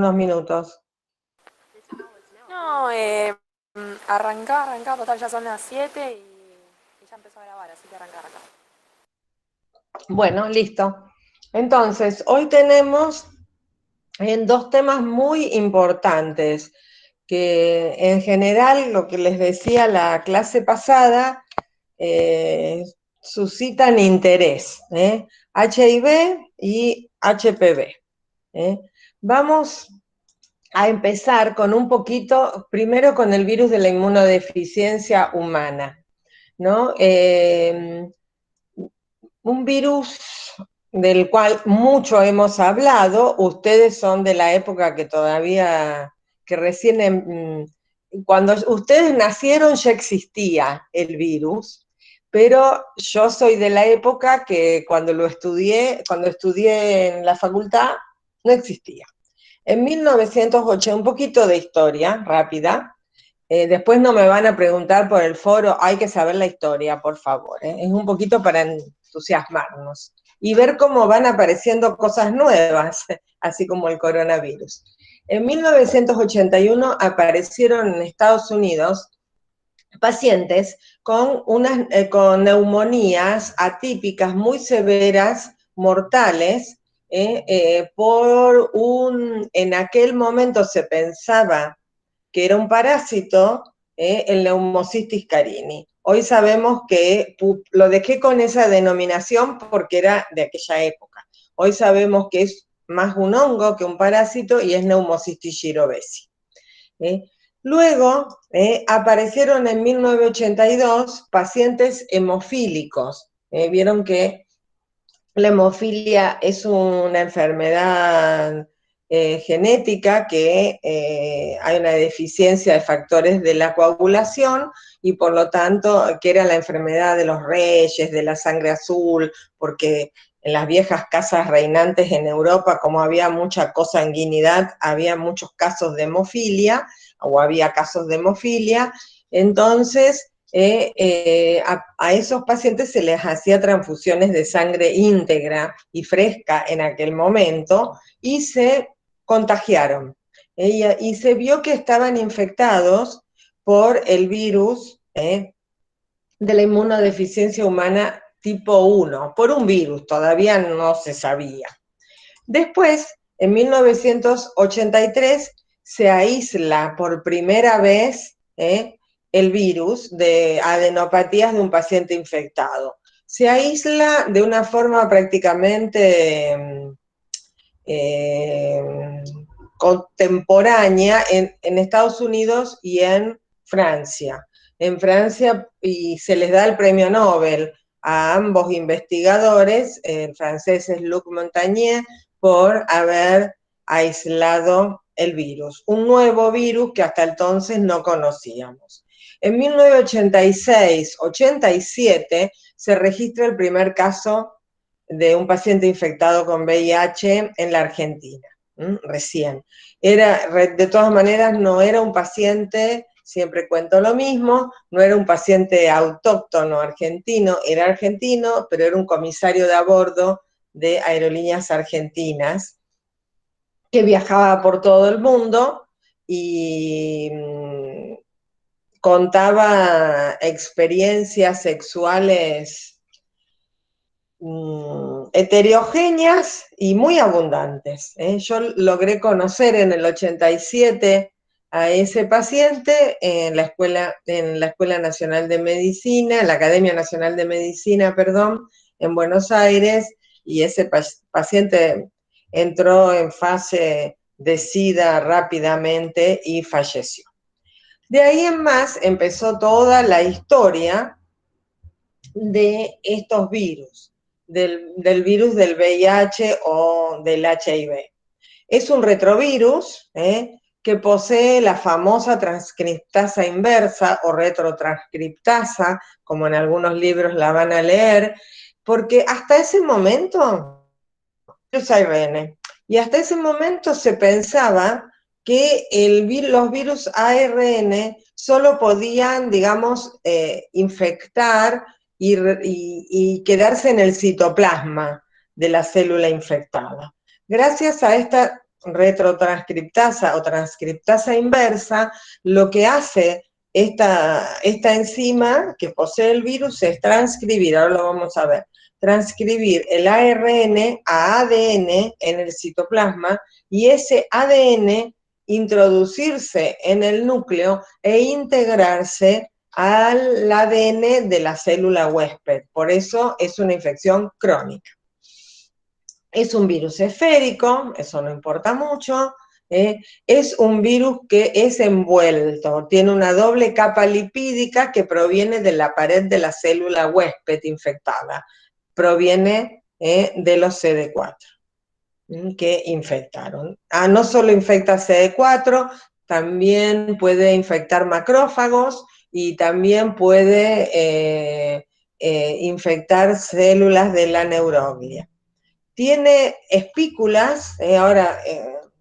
unos minutos. No, arrancá, total, ya son las 7 y ya empezó a grabar, así que arrancá. Bueno, listo. Entonces, hoy tenemos dos temas muy importantes, que en general, lo que les decía la clase pasada, suscitan interés, HIV y HPV. Vamos a empezar con un poquito, primero con el virus de la inmunodeficiencia humana, ¿no? Un virus del cual mucho hemos hablado. Ustedes son de la época que todavía, que recién, cuando ustedes nacieron ya existía el virus, pero yo soy de la época que cuando estudié en la facultad, no existía. En 1980, un poquito de historia rápida. Después no me van a preguntar por el foro, hay que saber la historia, por favor. Es un poquito para entusiasmarnos y ver cómo van apareciendo cosas nuevas, así como el coronavirus. En 1981 aparecieron en Estados Unidos pacientes con neumonías atípicas muy severas, mortales, en aquel momento se pensaba que era un parásito, el Pneumocystis carini. Hoy sabemos que, lo dejé con esa denominación porque era de aquella época. Hoy sabemos que es más un hongo que un parásito y es Pneumocystis jirovesi. Luego aparecieron en 1982 pacientes hemofílicos. Vieron que la hemofilia es una enfermedad genética que hay una deficiencia de factores de la coagulación y por lo tanto que era la enfermedad de los reyes, de la sangre azul, porque en las viejas casas reinantes en Europa, como había mucha consanguinidad, había muchos casos de hemofilia, o había casos de hemofilia, entonces a esos pacientes se les hacía transfusiones de sangre íntegra y fresca en aquel momento y se contagiaron. Y se vio que estaban infectados por el virus de la inmunodeficiencia humana tipo 1, por un virus, todavía no se sabía. Después, en 1983, se aísla por primera vez el virus de adenopatías de un paciente infectado. Se aísla de una forma prácticamente contemporánea en Estados Unidos y en Francia. En Francia, y se les da el premio Nobel a ambos investigadores, el francés es Luc Montagnier, por haber aislado el virus, un nuevo virus que hasta entonces no conocíamos. En 1986-87 se registra el primer caso de un paciente infectado con VIH en la Argentina, recién. De todas maneras, no era un paciente, siempre cuento lo mismo, no era un paciente autóctono argentino, era argentino, pero era un comisario de a bordo de Aerolíneas Argentinas, que viajaba por todo el mundo y contaba experiencias sexuales heterogéneas y muy abundantes. Yo logré conocer en el 87 a ese paciente en la Escuela Nacional de Medicina, en la Academia Nacional de Medicina, perdón, en Buenos Aires, y ese paciente entró en fase de SIDA rápidamente y falleció. De ahí en más empezó toda la historia de estos virus, del virus del VIH o del HIV. Es un retrovirus que posee la famosa transcriptasa inversa o retrotranscriptasa, como en algunos libros la van a leer, porque hasta ese momento, virus ARN, y hasta ese momento se pensaba que los virus ARN solo podían, digamos, infectar y quedarse en el citoplasma de la célula infectada. Gracias a esta retrotranscriptasa o transcriptasa inversa, lo que hace esta enzima que posee el virus es transcribir, ahora lo vamos a ver, transcribir el ARN a ADN en el citoplasma y ese ADN introducirse en el núcleo e integrarse al ADN de la célula huésped. Por eso es una infección crónica. Es un virus esférico, eso no importa mucho, es un virus que es envuelto, tiene una doble capa lipídica que proviene de la pared de la célula huésped infectada, proviene de los CD4 que infectaron. No solo infecta CD4, también puede infectar macrófagos y también puede infectar células de la neuroglia. Tiene espículas, ahora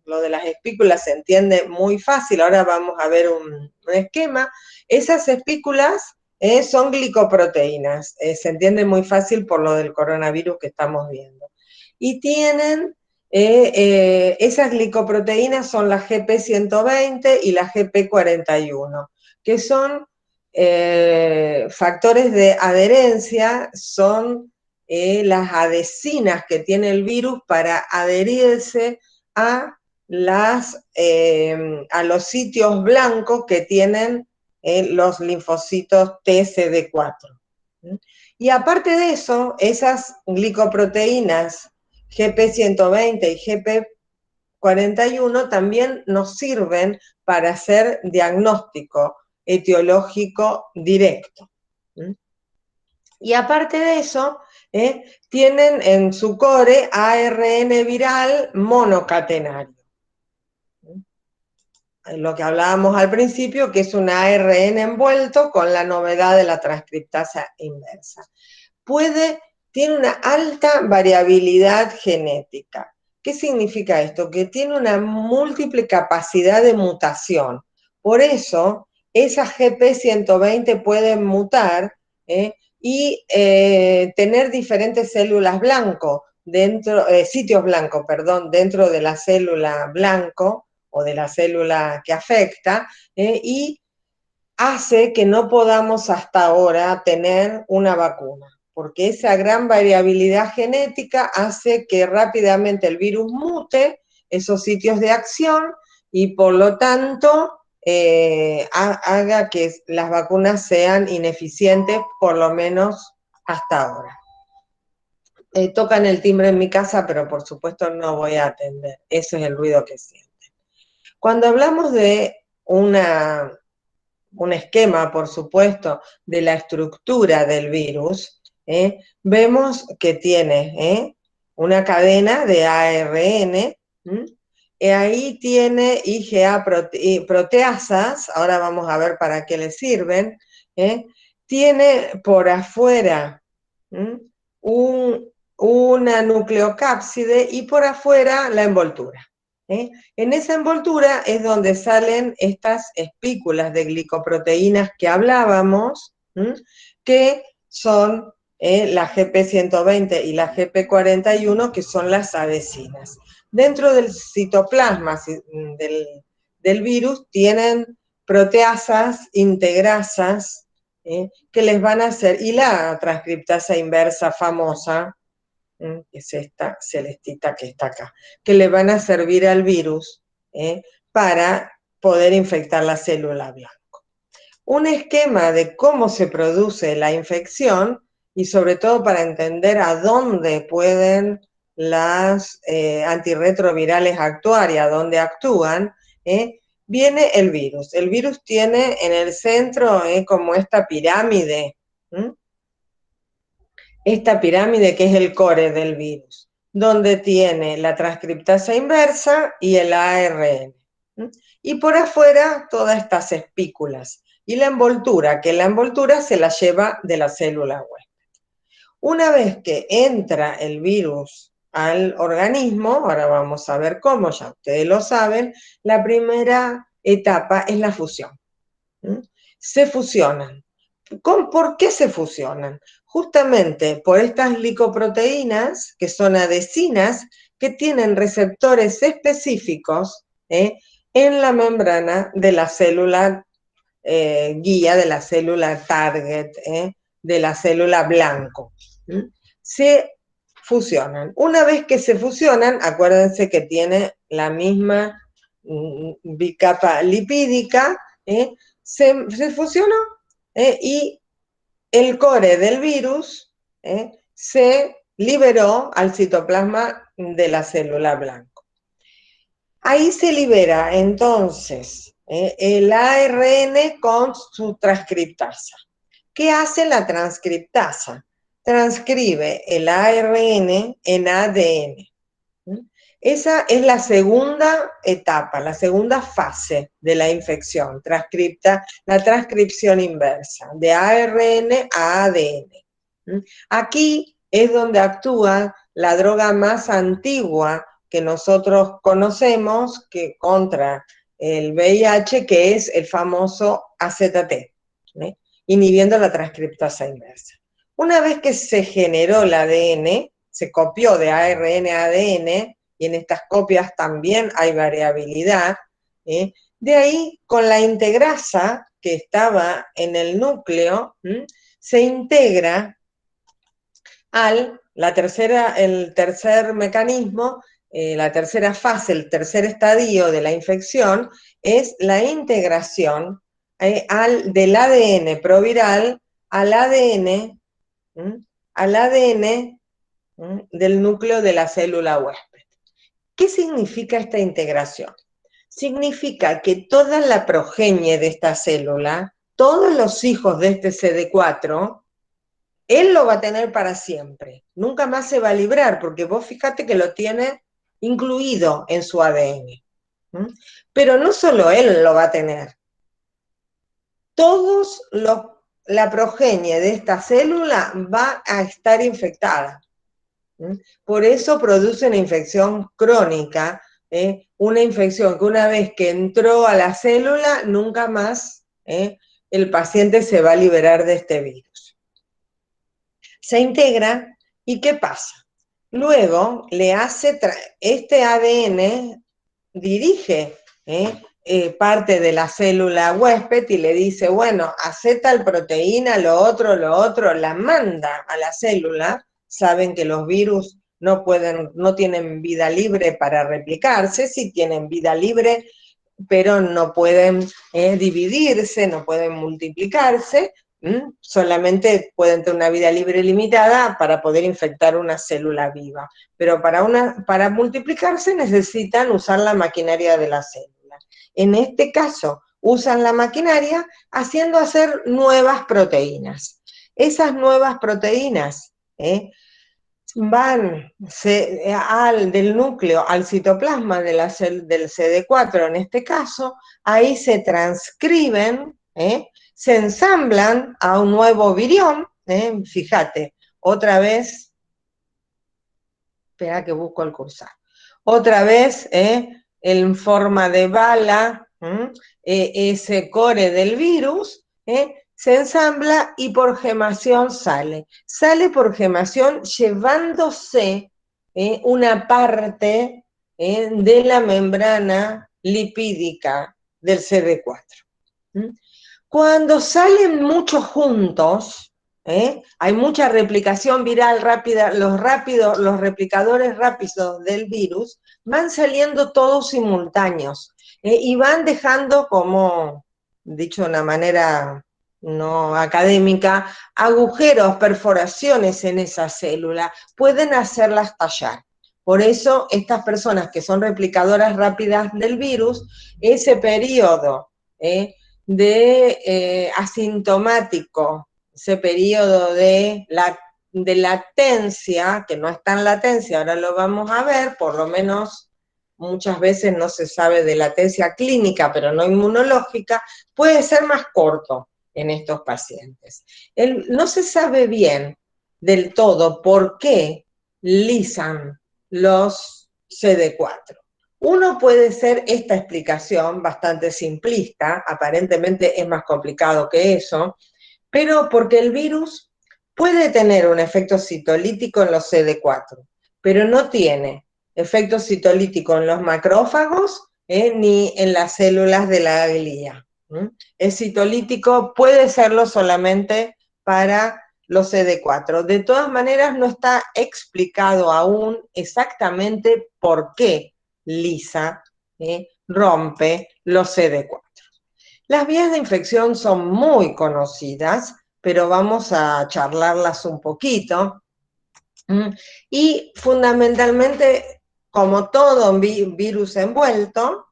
lo de las espículas se entiende muy fácil, ahora vamos a ver un esquema. Esas espículas son glicoproteínas, se entiende muy fácil por lo del coronavirus que estamos viendo. Y tienen, esas glicoproteínas son la GP120 y la GP41, que son factores de adherencia, son las adhesinas que tiene el virus para adherirse a los sitios blancos que tienen los linfocitos TCD4. Y aparte de eso, esas glicoproteínas GP120 y GP41 también nos sirven para hacer diagnóstico etiológico directo. Y aparte de eso, tienen en su core ARN viral monocatenario. Lo que hablábamos al principio, que es un ARN envuelto con la novedad de la transcriptasa inversa. Tiene una alta variabilidad genética. ¿Qué significa esto? Que tiene una múltiple capacidad de mutación. Por eso, esas GP120 pueden mutar, y tener diferentes células blanco, sitios blancos, dentro de la célula blanco o de la célula que afecta, y hace que no podamos hasta ahora tener una vacuna, porque esa gran variabilidad genética hace que rápidamente el virus mute esos sitios de acción y por lo tanto haga que las vacunas sean ineficientes, por lo menos hasta ahora. Tocan el timbre en mi casa, pero por supuesto no voy a atender. Ese es el ruido que sienten. Cuando hablamos de un esquema, por supuesto, de la estructura del virus, vemos que tiene una cadena de ARN, ahí tiene IgA proteasas, ahora vamos a ver para qué le sirven, tiene por afuera una nucleocápside y por afuera la envoltura. En esa envoltura es donde salen estas espículas de glicoproteínas que hablábamos, que son la GP120 y la GP41, que son las adhesinas. Dentro del citoplasma del virus tienen proteasas, integrasas, que les van a hacer, y la transcriptasa inversa famosa, que es esta celestita que está acá, que le van a servir al virus para poder infectar la célula blanco. Un esquema de cómo se produce la infección y sobre todo para entender a dónde pueden las antirretrovirales actuar y a dónde actúan, viene el virus. El virus tiene en el centro como esta pirámide, que es el core del virus, donde tiene la transcriptasa inversa y el ARN. Y por afuera todas estas espículas. Y la envoltura, que la envoltura se la lleva de la célula huésped. Una vez que entra el virus al organismo, ahora vamos a ver cómo, ya ustedes lo saben, la primera etapa es la fusión. Se fusionan. ¿Por qué se fusionan? Justamente por estas glicoproteínas, que son adhesinas, que tienen receptores específicos en la membrana de la célula guía, de la célula target, de la célula blanco. Se fusionan. Una vez que se fusionan, acuérdense que tiene la misma bicapa lipídica, se fusionó y el core del virus se liberó al citoplasma de la célula blanco. Ahí se libera entonces el ARN con su transcriptasa. ¿Qué hace la transcriptasa? Transcribe el ARN en ADN. Esa es la segunda etapa, la segunda fase de la infección, la transcripción inversa, de ARN a ADN. Aquí es donde actúa la droga más antigua que nosotros conocemos contra el VIH, que es el famoso AZT, inhibiendo la transcriptasa inversa. Una vez que se generó el ADN, se copió de ARN a ADN, y en estas copias también hay variabilidad, de ahí con la integrasa que estaba en el núcleo, se integra el tercer mecanismo, la tercera fase, el tercer estadio de la infección, es la integración del ADN proviral al ADN del núcleo de la célula huésped. ¿Qué significa esta integración? Significa que toda la progenie de esta célula, todos los hijos de este CD4, él lo va a tener para siempre. Nunca más se va a librar, porque vos fíjate que lo tiene incluido en su ADN. Pero no solo él lo va a tener. La progenie de esta célula va a estar infectada. Por eso produce una infección crónica, una infección que una vez que entró a la célula, nunca más el paciente se va a liberar de este virus. Se integra, ¿y qué pasa? Luego este ADN dirige parte de la célula huésped y le dice, bueno, hace tal proteína, lo otro, la manda a la célula. Saben que los virus no tienen vida libre para replicarse, sí tienen vida libre, pero no pueden dividirse, no pueden multiplicarse, solamente pueden tener una vida libre limitada para poder infectar una célula viva. Pero para multiplicarse necesitan usar la maquinaria de la célula. En este caso, usan la maquinaria hacer nuevas proteínas. Esas nuevas proteínas van del núcleo al citoplasma del CD4, en este caso, ahí se transcriben, se ensamblan a un nuevo virión, fíjate, otra vez, espera que busco el cursor, otra vez, en forma de bala, ese core del virus, se ensambla y por gemación sale. Sale por gemación llevándose una parte de la membrana lipídica del CD4. Cuando salen muchos juntos, hay mucha replicación viral rápida, los replicadores rápidos del virus van saliendo todos simultáneos y van dejando, como dicho de una manera no académica, agujeros, perforaciones en esa célula, pueden hacerlas tallar. Por eso estas personas que son replicadoras rápidas del virus, ese periodo asintomático, ese periodo de latencia, que no es tan latencia, ahora lo vamos a ver, por lo menos muchas veces no se sabe de latencia clínica, pero no inmunológica, puede ser más corto en estos pacientes. No se sabe bien del todo por qué lisan los CD4. Uno puede ser esta explicación bastante simplista, aparentemente es más complicado que eso, pero porque el virus puede tener un efecto citolítico en los CD4, pero no tiene efecto citolítico en los macrófagos ni en las células de la glía. El citolítico puede serlo solamente para los CD4. De todas maneras, no está explicado aún exactamente por qué lisa rompe los CD4. Las vías de infección son muy conocidas, pero vamos a charlarlas un poquito. Y fundamentalmente, como todo virus envuelto,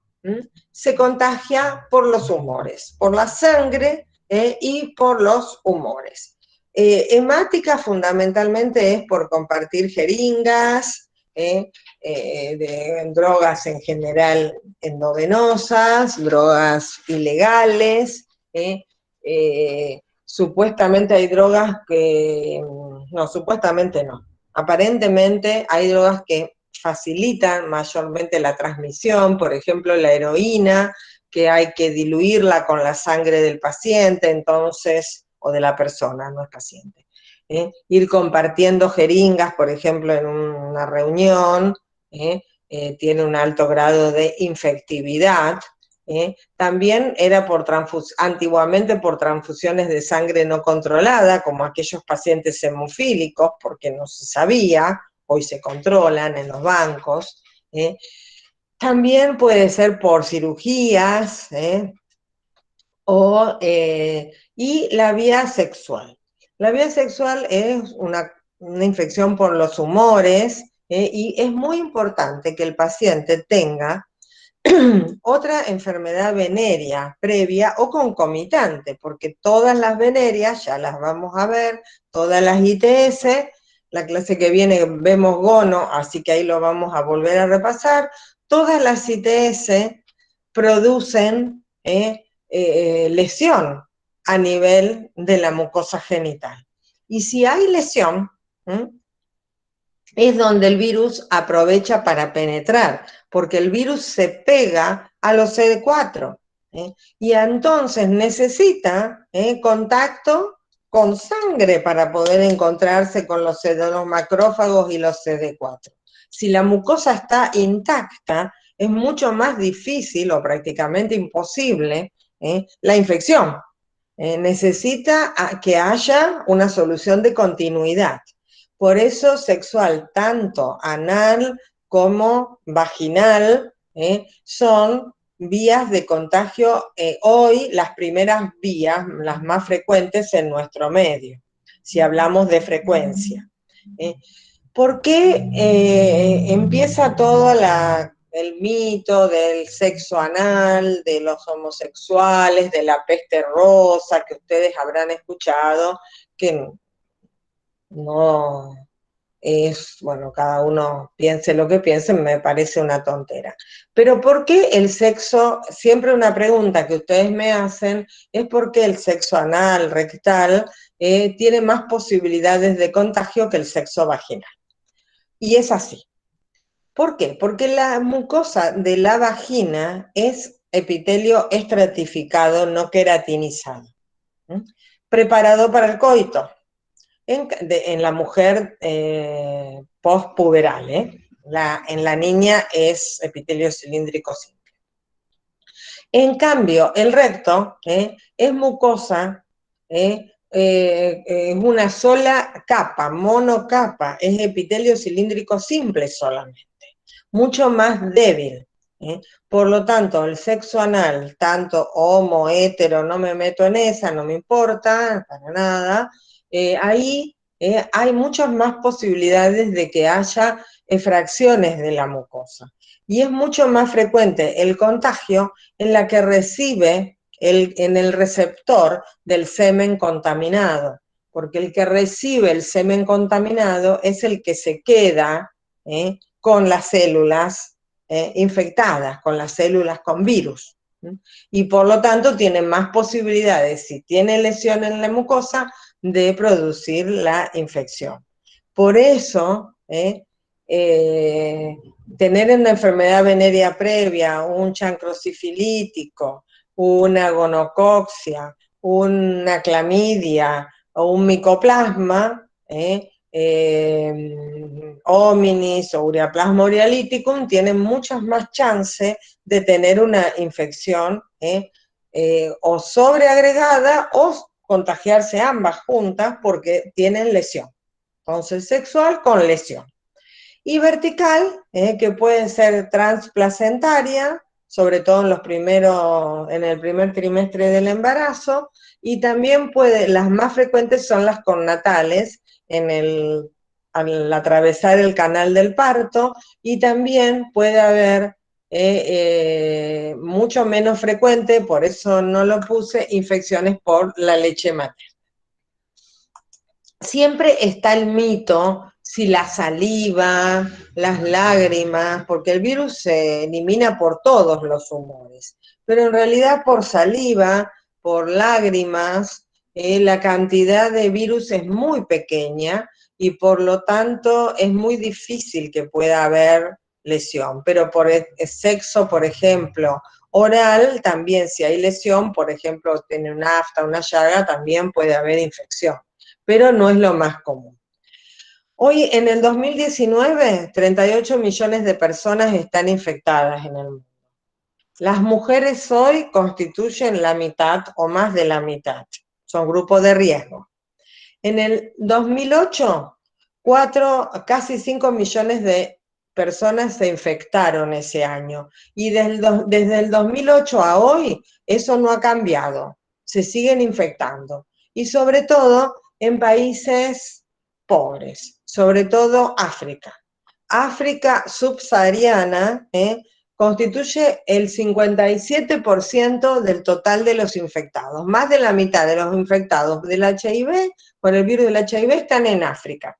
se contagia por los humores, por la sangre y por los humores. Hemática fundamentalmente es por compartir jeringas, de drogas en general endovenosas, drogas ilegales, supuestamente hay drogas que, no, supuestamente no, aparentemente hay drogas que facilitan mayormente la transmisión, por ejemplo la heroína, que hay que diluirla con la sangre del paciente, entonces, o de la persona, no es paciente. Ir compartiendo jeringas, por ejemplo, en una reunión, tiene un alto grado de infectividad. También era antiguamente por transfusiones de sangre no controlada, como aquellos pacientes hemofílicos, porque no se sabía, hoy se controlan en los bancos. También puede ser por cirugías, y la vía sexual. La vía sexual es una infección por los humores, y es muy importante que el paciente tenga otra enfermedad venérea previa o concomitante, porque todas las venéreas, ya las vamos a ver, todas las ITS, la clase que viene vemos gono, así que ahí lo vamos a volver a repasar, todas las ITS producen lesión a nivel de la mucosa genital. Y si hay lesión, es donde el virus aprovecha para penetrar, porque el virus se pega a los CD4, y entonces necesita contacto con sangre para poder encontrarse con los macrófagos y los CD4. Si la mucosa está intacta, es mucho más difícil o prácticamente imposible la infección. Necesita que haya una solución de continuidad. Por eso sexual, tanto anal como vaginal, son vías de contagio, hoy las primeras vías, las más frecuentes en nuestro medio, si hablamos de frecuencia. ¿Por qué empieza todo el mito del sexo anal, de los homosexuales, de la peste rosa, que ustedes habrán escuchado, que no es, bueno, cada uno piense lo que piense, me parece una tontera. Pero ¿por qué el sexo, siempre una pregunta que ustedes me hacen, es por qué el sexo anal, rectal, tiene más posibilidades de contagio que el sexo vaginal? Y es así. ¿Por qué? Porque la mucosa de la vagina es epitelio estratificado, no queratinizado, preparado para el coito. En la mujer postpuberal, en la niña es epitelio cilíndrico simple. En cambio, el recto es mucosa, es una sola capa, monocapa, es epitelio cilíndrico simple solamente, mucho más débil. Por lo tanto, el sexo anal, tanto homo, hetero, no me meto en esa, no me importa, para nada, ahí hay muchas más posibilidades de que haya fracciones de la mucosa. Y es mucho más frecuente el contagio en la que recibe en el receptor del semen contaminado, porque el que recibe el semen contaminado es el que se queda con las células infectadas, con las células con virus. Y por lo tanto tiene más posibilidades, si tiene lesión en la mucosa, de producir la infección. Por eso, tener una enfermedad venérea previa, un chancrosifilítico, una gonococcia, una clamidia o un micoplasma, hominis o ureaplasma urealyticum tienen muchas más chances de tener una infección o sobreagregada o contagiarse ambas juntas porque tienen lesión. Entonces, sexual con lesión. Y vertical, que puede ser transplacentaria, sobre todo en el primer trimestre del embarazo, y también las más frecuentes son las connatales, al atravesar el canal del parto, y también puede haber mucho menos frecuente, por eso no lo puse, infecciones por la leche materna. Siempre está el mito si la saliva, las lágrimas, porque el virus se elimina por todos los humores, pero en realidad por saliva, por lágrimas, la cantidad de virus es muy pequeña y por lo tanto es muy difícil que pueda haber lesión, pero por el sexo, por ejemplo, oral, también si hay lesión, por ejemplo, tiene una afta, una llaga, también puede haber infección, pero no es lo más común. Hoy, en el 2019, 38 millones de personas están infectadas en el mundo. Las mujeres hoy constituyen la mitad o más de la mitad, son grupos de riesgo. En el 2008, casi 5 millones de personas se infectaron ese año, y desde el 2008 a hoy eso no ha cambiado, se siguen infectando, y sobre todo en países pobres, sobre todo África. África subsahariana constituye el 57% del total de los infectados. Más de la mitad de los infectados del HIV, por el virus del HIV, están en África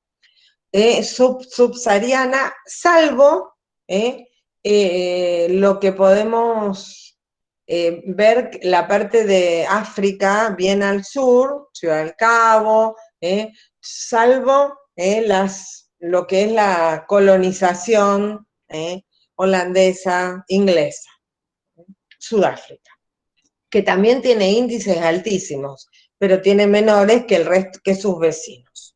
subsahariana, salvo lo que podemos ver, la parte de África bien al sur, Ciudad del Cabo, salvo lo que es la colonización holandesa, inglesa, Sudáfrica, que también tiene índices altísimos, pero tiene menores que el resto, que sus vecinos.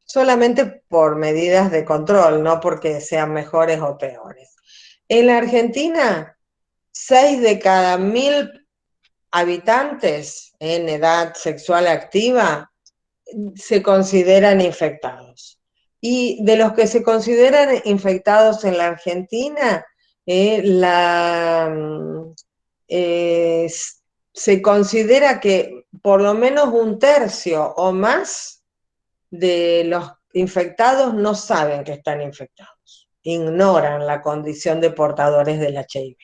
Solamente por medidas de control, no porque sean mejores o peores. En la Argentina, 6 de cada 1000 habitantes en edad sexual activa se consideran infectados. Y de los que se consideran infectados en la Argentina, se considera que por lo menos un tercio o más de los infectados no saben que están infectados, ignoran la condición de portadores del HIV.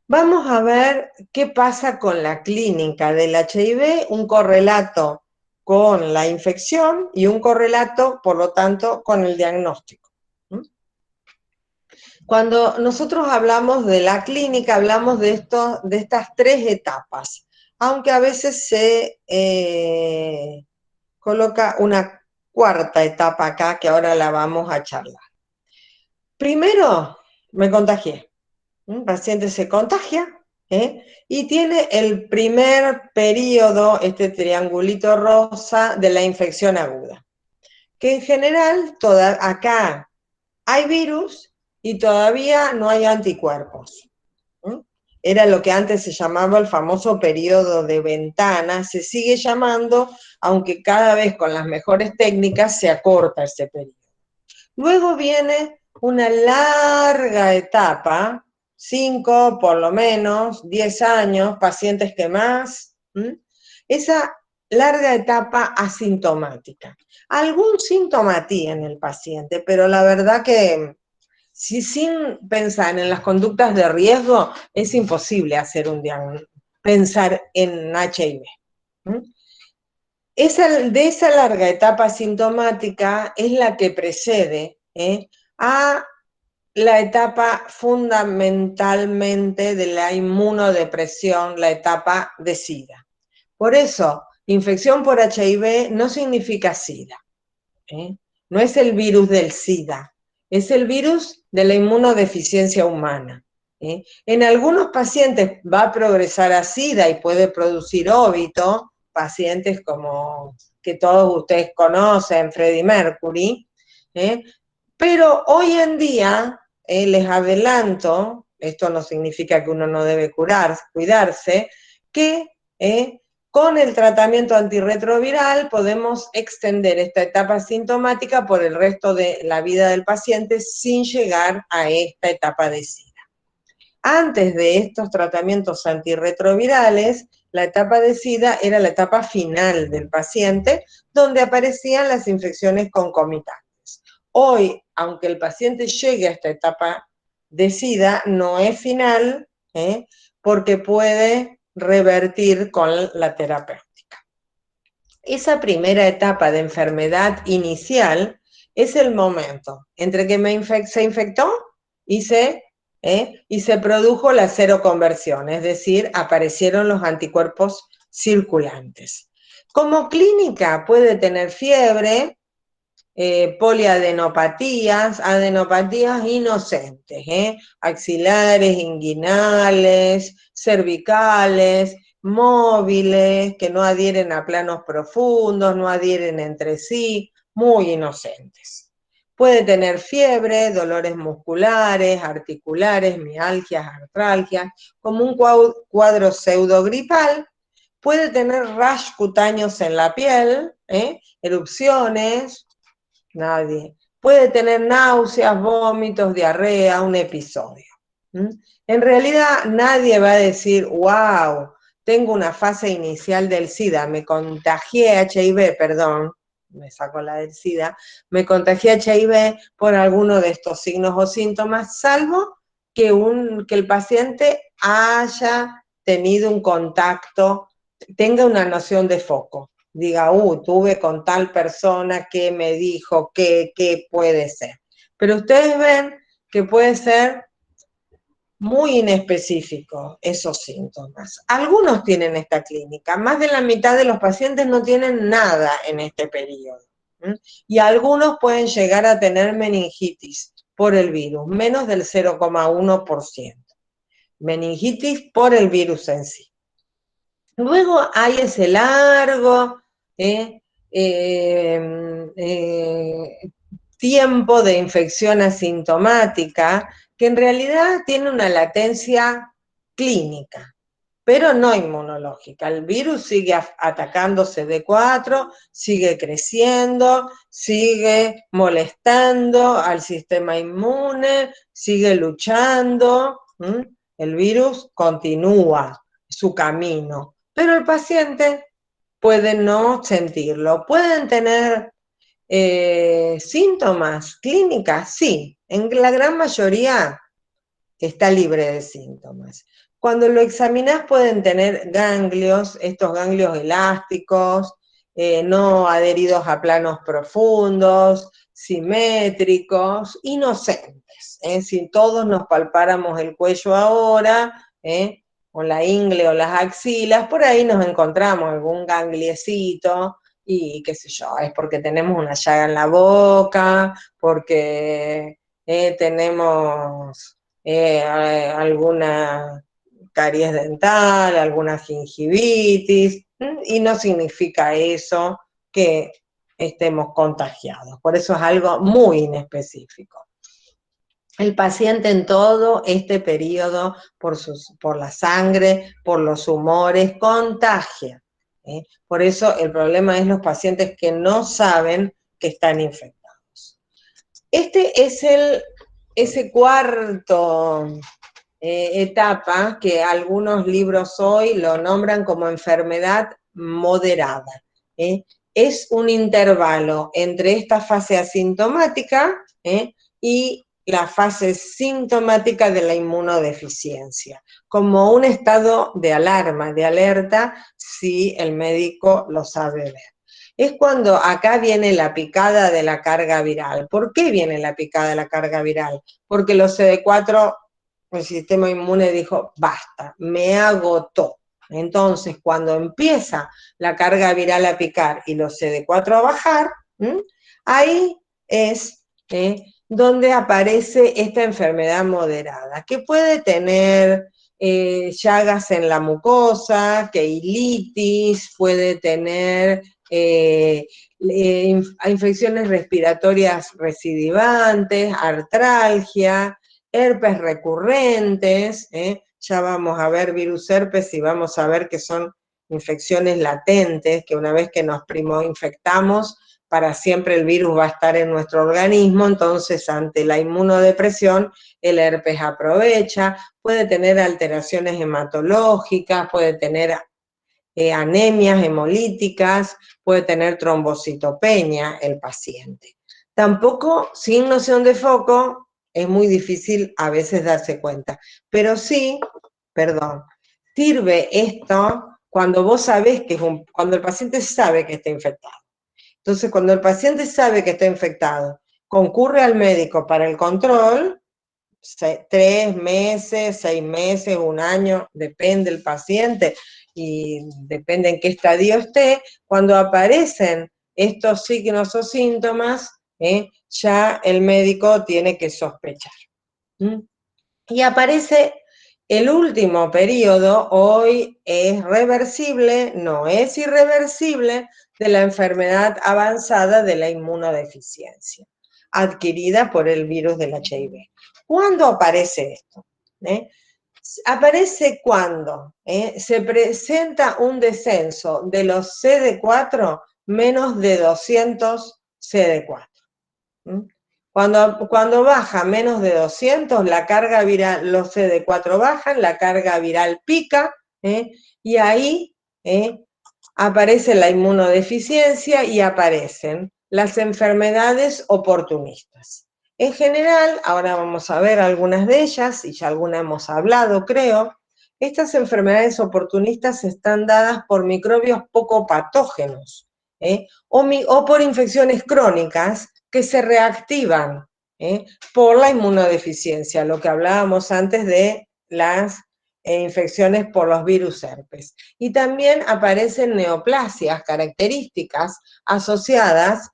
Vamos a ver qué pasa con la clínica del HIV, un correlato con la infección y un correlato, por lo tanto, con el diagnóstico. Cuando nosotros hablamos de la clínica, hablamos de estas 3 etapas, aunque a veces se coloca una 4ª etapa acá, que ahora la vamos a charlar. Primero, me contagié. Un paciente se contagia y tiene el primer periodo, este triangulito rosa, de la infección aguda. Que en general, acá hay virus y todavía no hay anticuerpos. Era lo que antes se llamaba el famoso periodo de ventana, se sigue llamando, aunque cada vez con las mejores técnicas se acorta ese periodo. Luego viene una larga etapa, 5 por lo menos, 10 años, pacientes que más, esa larga etapa asintomática. Algún síntoma tiene el paciente, pero la verdad que si sin pensar en las conductas de riesgo, es imposible hacer pensar en HIV. De esa larga etapa sintomática es la que precede a la etapa fundamentalmente de la inmunodepresión, la etapa de SIDA. Por eso, infección por HIV no significa SIDA. No es el virus del SIDA, es el virus de la inmunodeficiencia humana. En algunos pacientes va a progresar a SIDA y puede producir óbito, pacientes como que todos ustedes conocen, Freddie Mercury, pero hoy en día, les adelanto, esto no significa que uno no debe cuidarse, que con el tratamiento antirretroviral podemos extender esta etapa sintomática por el resto de la vida del paciente sin llegar a esta etapa de SIDA. Antes de estos tratamientos antirretrovirales, la etapa de SIDA era la etapa final del paciente, donde aparecían las infecciones concomitantes. Hoy, aunque el paciente llegue a esta etapa de SIDA, no es final, porque puede revertir con la terapéutica. Esa primera etapa de enfermedad inicial es el momento entre que se infectó y se produjo la seroconversión, es decir, aparecieron los anticuerpos circulantes. Como clínica puede tener fiebre, poliadenopatías, adenopatías inocentes, axilares, inguinales, cervicales, móviles, que no adhieren a planos profundos, no adhieren entre sí, muy inocentes. Puede tener fiebre, dolores musculares, articulares, mialgias, artralgias, como un cuadro pseudogripal. Puede tener rash cutáneos en la piel, erupciones, nadie. Puede tener náuseas, vómitos, diarrea, un episodio. En realidad nadie va a decir, wow, tengo una fase inicial del SIDA, me contagié HIV, perdón, me saco la del SIDA, me contagié HIV por alguno de estos signos o síntomas, salvo que el paciente haya tenido un contacto, tenga una noción de foco. Diga, tuve con tal persona que me dijo que puede ser. Pero ustedes ven que puede ser muy inespecífico esos síntomas. Algunos tienen esta clínica, más de la mitad de los pacientes no tienen nada en este periodo. Y algunos pueden llegar a tener meningitis por el virus, menos del 0,1%. Meningitis por el virus en sí. Luego hay ese largo tiempo de infección asintomática que en realidad tiene una latencia clínica, pero no inmunológica. El virus sigue atacando CD4, sigue creciendo, sigue molestando al sistema inmune, sigue luchando. El virus continúa su camino, pero el paciente puede no sentirlo. Pueden tener síntomas, clínicas, sí, en la gran mayoría está libre de síntomas. Cuando lo examinás pueden tener ganglios, estos ganglios elásticos, no adheridos a planos profundos, simétricos, inocentes. Si todos nos palpáramos el cuello ahora, o la ingle o las axilas, por ahí nos encontramos algún gangliecito, y qué sé yo, es porque tenemos una llaga en la boca, porque tenemos alguna caries dental, alguna gingivitis, y no significa eso que estemos contagiados. Por eso es algo muy inespecífico. El paciente en todo este periodo, por la sangre, por los humores, contagia. Por eso el problema es los pacientes que no saben que están infectados. Este es ese cuarto etapa que algunos libros hoy lo nombran como enfermedad moderada. Es un intervalo entre esta fase asintomática y la fase sintomática de la inmunodeficiencia, como un estado de alarma, de alerta, si el médico lo sabe ver. Es cuando acá viene la picada de la carga viral. ¿Por qué viene la picada de la carga viral? Porque los CD4, el sistema inmune dijo, basta, me agotó. Entonces, cuando empieza la carga viral a picar y los CD4 a bajar, ahí es donde aparece esta enfermedad moderada, que puede tener llagas en la mucosa, queilitis, puede tener infecciones respiratorias recidivantes, artralgia, herpes recurrentes, ya vamos a ver virus herpes y vamos a ver que son infecciones latentes, que una vez que nos infectamos, para siempre el virus va a estar en nuestro organismo, entonces ante la inmunodepresión el herpes aprovecha, puede tener alteraciones hematológicas, puede tener anemias hemolíticas, puede tener trombocitopenia el paciente. Tampoco, sin noción de foco, es muy difícil a veces darse cuenta, pero sí, sirve esto cuando vos sabés que cuando el paciente sabe que está infectado. Entonces, cuando el paciente sabe que está infectado, concurre al médico para el control, 3 meses, 6 meses, 1 año, depende del paciente y depende en qué estadio esté. Cuando aparecen estos signos o síntomas, ya el médico tiene que sospechar. Y aparece el último periodo, hoy es reversible, no es irreversible, de la enfermedad avanzada de la inmunodeficiencia, adquirida por el virus del HIV. ¿Cuándo aparece esto? Aparece cuando se presenta un descenso de los CD4 menos de 200 CD4. Cuando baja menos de 200, la carga viral, los CD4 bajan, la carga viral pica, y ahí aparece la inmunodeficiencia y aparecen las enfermedades oportunistas. En general, ahora vamos a ver algunas de ellas, y ya algunas hemos hablado, creo. Estas enfermedades oportunistas están dadas por microbios poco patógenos, o por infecciones crónicas que se reactivan por la inmunodeficiencia, lo que hablábamos antes de las infecciones por los virus herpes. Y también aparecen neoplasias características asociadas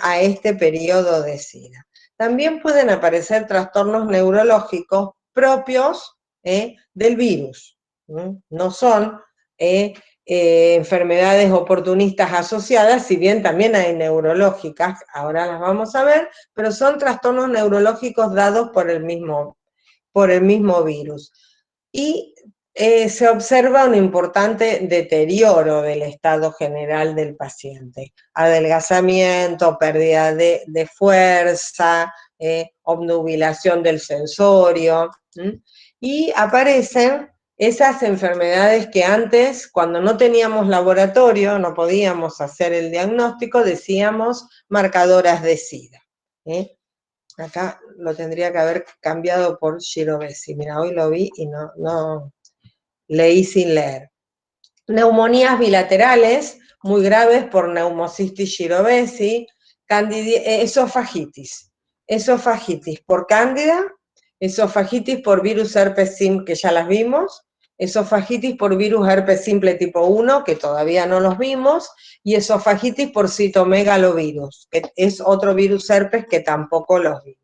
a este periodo de SIDA. También pueden aparecer trastornos neurológicos propios del virus. No son enfermedades oportunistas asociadas, si bien también hay neurológicas, ahora las vamos a ver, pero son trastornos neurológicos dados por el mismo virus. Y se observa un importante deterioro del estado general del paciente, adelgazamiento, pérdida de fuerza, obnubilación del sensorio, y aparecen esas enfermedades que antes, cuando no teníamos laboratorio, no podíamos hacer el diagnóstico, decíamos marcadoras de SIDA. Acá lo tendría que haber cambiado por Girovesi. Mira, hoy lo vi y no leí sin leer. Neumonías bilaterales, muy graves por neumocistis girovesi, esofagitis por cándida, esofagitis por virus herpes simple, que ya las vimos, esofagitis por virus herpes simple tipo 1, que todavía no los vimos, y esofagitis por citomegalovirus, que es otro virus herpes que tampoco los vimos.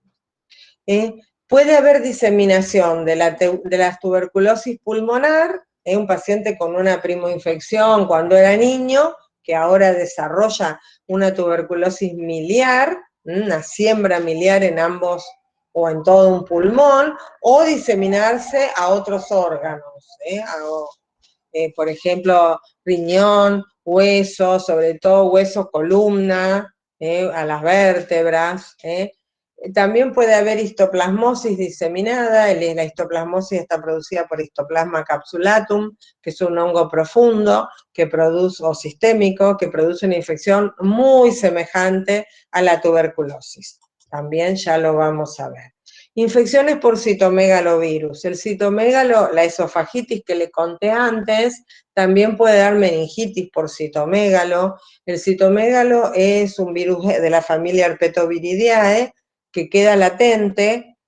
Puede haber diseminación de la tuberculosis pulmonar, un paciente con una primoinfección cuando era niño, que ahora desarrolla una tuberculosis miliar, una siembra miliar en ambos o en todo un pulmón, o diseminarse a otros órganos, por ejemplo, riñón, hueso, sobre todo hueso, columna, a las vértebras. También puede haber histoplasmosis diseminada. La histoplasmosis está producida por Histoplasma capsulatum, que es un hongo profundo que produce, o sistémico, que produce una infección muy semejante a la tuberculosis. También ya lo vamos a ver. Infecciones por citomegalovirus. El citomegalo, la esofagitis que le conté antes, también puede dar meningitis por citomegalo. El citomegalo es un virus de la familia Herpetoviridae que queda latente,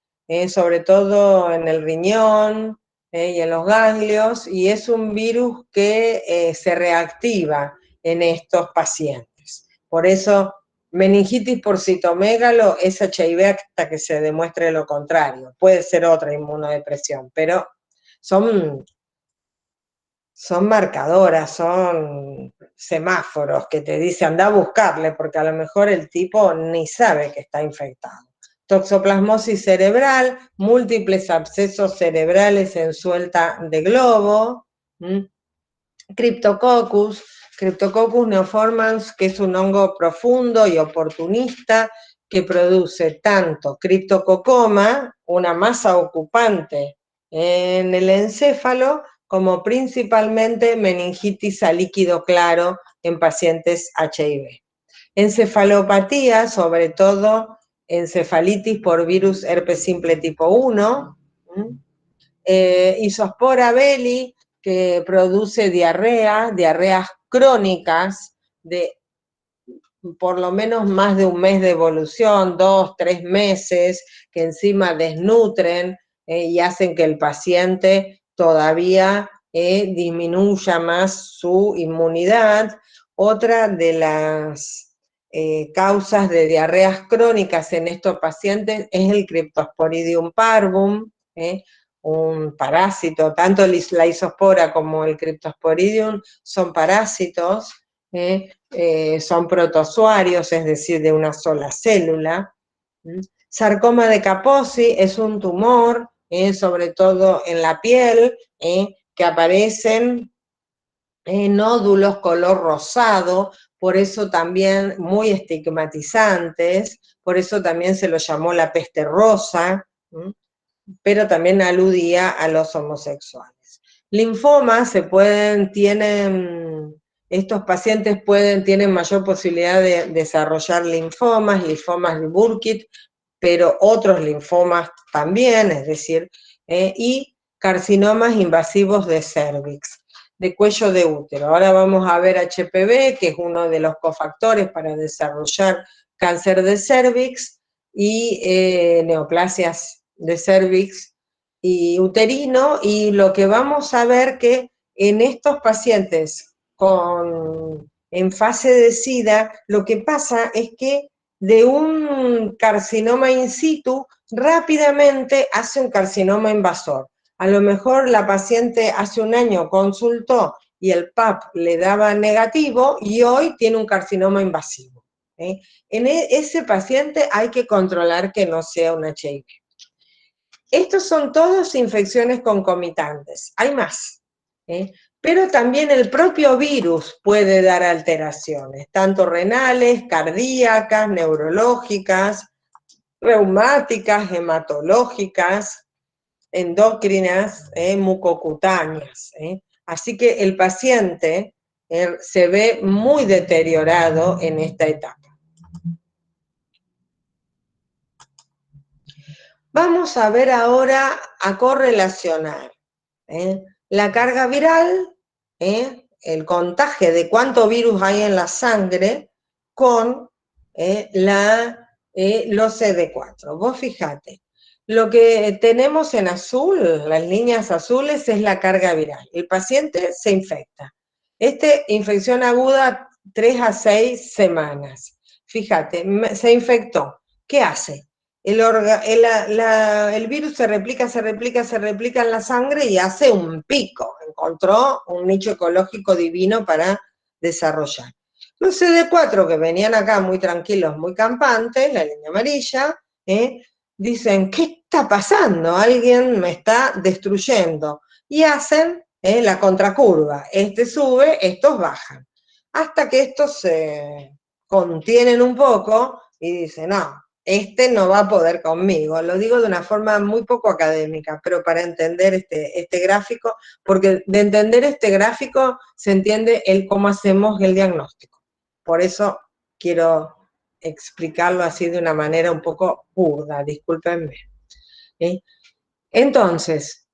sobre todo en el riñón y en los ganglios, y es un virus que se reactiva en estos pacientes. Por eso, meningitis por citomegalo es HIV hasta que se demuestre lo contrario. Puede ser otra inmunodepresión, pero son marcadoras, son semáforos que te dicen anda a buscarle, porque a lo mejor el tipo ni sabe que está infectado. Toxoplasmosis cerebral, múltiples abscesos cerebrales en suelta de globo, Cryptococcus neoformans, que es un hongo profundo y oportunista que produce tanto criptococoma, una masa ocupante en el encéfalo, como principalmente meningitis a líquido claro en pacientes HIV. Encefalopatía, sobre todo encefalitis por virus herpes simple tipo 1, Isospora belli, que produce diarreas crónicas de por lo menos más de un mes de evolución, 2, 3 meses, que encima desnutren y hacen que el paciente todavía disminuya más su inmunidad. Otra de las causas de diarreas crónicas en estos pacientes es el Cryptosporidium parvum, un parásito, tanto la isospora como el Cryptosporidium son parásitos, son protozoarios, es decir, de una sola célula. Sarcoma de Kaposi es un tumor, sobre todo en la piel, que aparecen nódulos color rosado, por eso también muy estigmatizantes, por eso también se lo llamó la peste rosa, pero también aludía a los homosexuales. Linfomas estos pacientes tienen mayor posibilidad de desarrollar linfomas de Burkitt, pero otros linfomas también, es decir, y carcinomas invasivos de cérvix, de cuello de útero. Ahora vamos a ver HPV, que es uno de los cofactores para desarrollar cáncer de cérvix y neoplasias de cérvix y uterino, y lo que vamos a ver que en estos pacientes en fase de SIDA, lo que pasa es que de un carcinoma in situ rápidamente hace un carcinoma invasor. A lo mejor la paciente hace un año consultó y el PAP le daba negativo y hoy tiene un carcinoma invasivo. En ese paciente hay que controlar que no sea un HIV. Estos son todas infecciones concomitantes, hay más, pero también el propio virus puede dar alteraciones, tanto renales, cardíacas, neurológicas, reumáticas, hematológicas, endocrinas, mucocutáneas. Así que el paciente se ve muy deteriorado en esta etapa. Vamos a ver ahora a correlacionar la carga viral, el contagio de cuánto virus hay en la sangre con los CD4. Vos fíjate, lo que tenemos en azul, las líneas azules, es la carga viral. El paciente se infecta. Infección aguda 3 a 6 semanas. Fíjate, se infectó. ¿Qué hace? El virus se replica en la sangre y hace un pico. Encontró un nicho ecológico divino para desarrollar. Los CD4 que venían acá muy tranquilos, muy campantes, la línea amarilla, dicen, ¿qué está pasando? Alguien me está destruyendo. Y hacen la contracurva. Este sube, estos bajan. Hasta que estos se contienen un poco y dicen, no, este no va a poder conmigo. Lo digo de una forma muy poco académica, pero para entender este gráfico, porque de entender este gráfico se entiende cómo hacemos el diagnóstico. Por eso quiero explicarlo así de una manera un poco burda, discúlpenme. Entonces,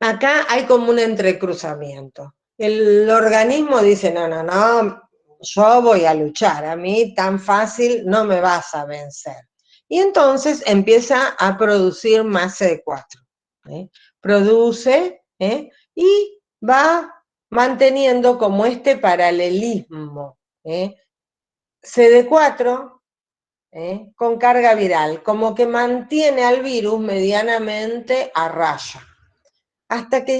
acá hay como un entrecruzamiento. El organismo dice, no, yo voy a luchar, a mí tan fácil no me vas a vencer. Y entonces empieza a producir más CD4. Produce y va manteniendo como este paralelismo. CD4 con carga viral, como que mantiene al virus medianamente a raya.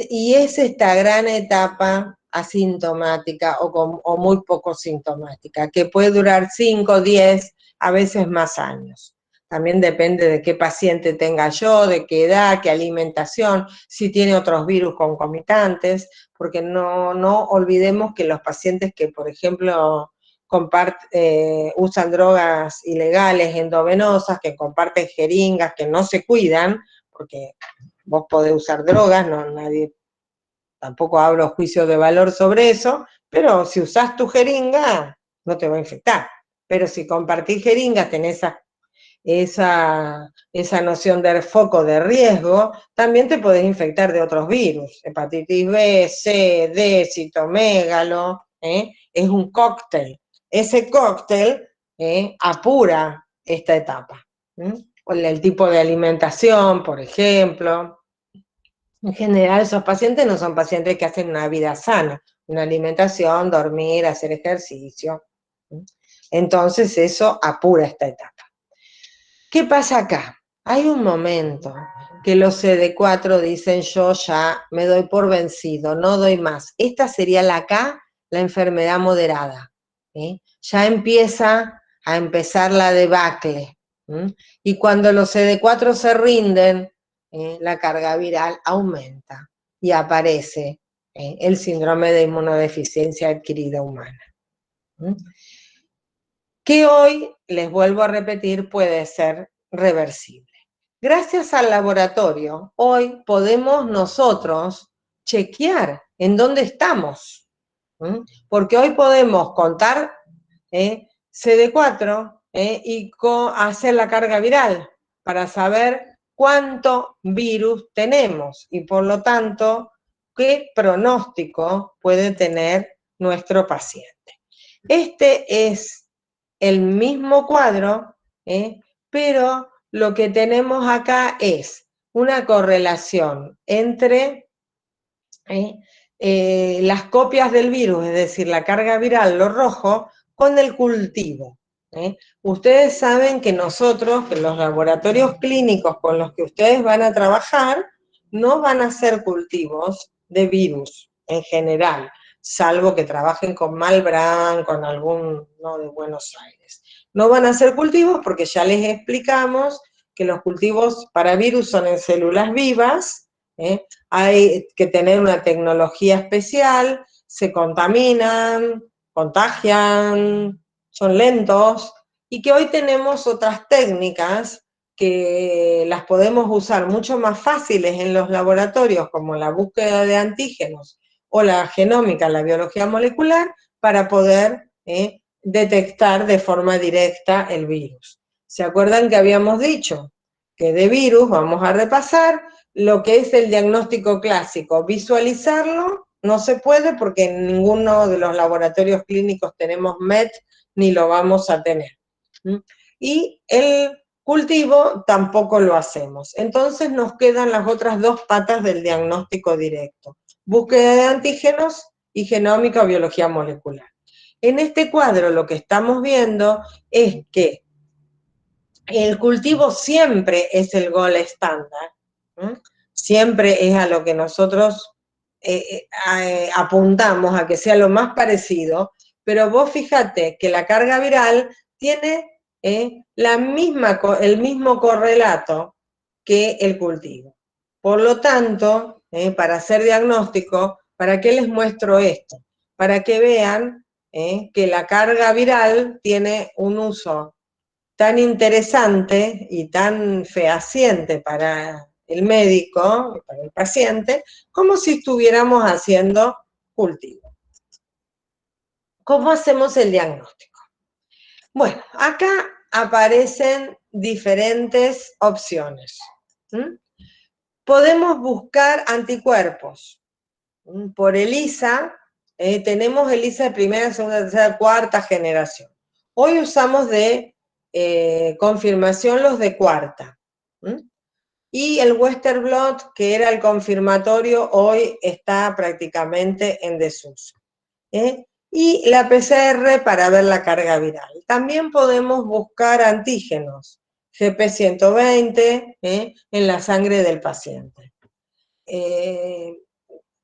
y es esta gran etapa asintomática o muy poco sintomática, que puede durar 5, 10, a veces más años. También depende de qué paciente tenga yo, de qué edad, qué alimentación, si tiene otros virus concomitantes, porque no olvidemos que los pacientes que, por ejemplo, usan drogas ilegales endovenosas, que comparten jeringas, que no se cuidan, porque vos podés usar drogas, nadie, tampoco hablo juicio de valor sobre eso, pero si usás tu jeringa, no te va a infectar. Pero si compartís jeringas, tenés esa noción de foco de riesgo, también te podés infectar de otros virus, hepatitis B, C, D, citomégalo, es un cóctel. Ese cóctel apura esta etapa. El tipo de alimentación, por ejemplo. En general, esos pacientes no son pacientes que hacen una vida sana, una alimentación, dormir, hacer ejercicio. Entonces, eso apura esta etapa. ¿Qué pasa acá? Hay un momento que los CD4 dicen yo ya me doy por vencido, no doy más. Esta sería la enfermedad moderada. Ya empieza a empezar la debacle. Y cuando los CD4 se rinden, la carga viral aumenta y aparece el síndrome de inmunodeficiencia adquirida humana. Que hoy, les vuelvo a repetir, puede ser reversible. Gracias al laboratorio, hoy podemos nosotros chequear en dónde estamos, porque hoy podemos contar CD4 y hacer la carga viral para saber cuánto virus tenemos y por lo tanto qué pronóstico puede tener nuestro paciente. Este es el mismo cuadro, pero lo que tenemos acá es una correlación entre las copias del virus, es decir, la carga viral, lo rojo, con el cultivo. Ustedes saben que nosotros, que los laboratorios clínicos con los que ustedes van a trabajar, no van a hacer cultivos de virus en general, salvo que trabajen con Malbrán, con algún, no de Buenos Aires. No van a hacer cultivos porque ya les explicamos que los cultivos para virus son en células vivas, hay que tener una tecnología especial, se contaminan, contagian, son lentos, y que hoy tenemos otras técnicas que las podemos usar mucho más fáciles en los laboratorios, como la búsqueda de antígenos o la genómica, la biología molecular, para poder detectar de forma directa el virus. ¿Se acuerdan que habíamos dicho que de virus, vamos a repasar, lo que es el diagnóstico clásico? Visualizarlo no se puede porque en ninguno de los laboratorios clínicos tenemos MET ni lo vamos a tener. Y el cultivo tampoco lo hacemos. Entonces nos quedan las otras dos patas del diagnóstico directo: búsqueda de antígenos y genómica o biología molecular. En este cuadro lo que estamos viendo es que el cultivo siempre es el gold estándar, siempre es a lo que nosotros apuntamos a que sea lo más parecido, pero vos fíjate que la carga viral tiene el mismo correlato que el cultivo. Por lo tanto, para hacer diagnóstico, ¿para qué les muestro esto? Para que vean que la carga viral tiene un uso tan interesante y tan fehaciente para el médico, para el paciente, como si estuviéramos haciendo cultivo. ¿Cómo hacemos el diagnóstico? Bueno, acá aparecen diferentes opciones. Podemos buscar anticuerpos. Por ELISA, tenemos ELISA de primera, segunda, tercera, cuarta generación. Hoy usamos de confirmación los de cuarta. Y el Western blot, que era el confirmatorio, hoy está prácticamente en desuso. Y la PCR para ver la carga viral. También podemos buscar antígenos, GP120, en la sangre del paciente.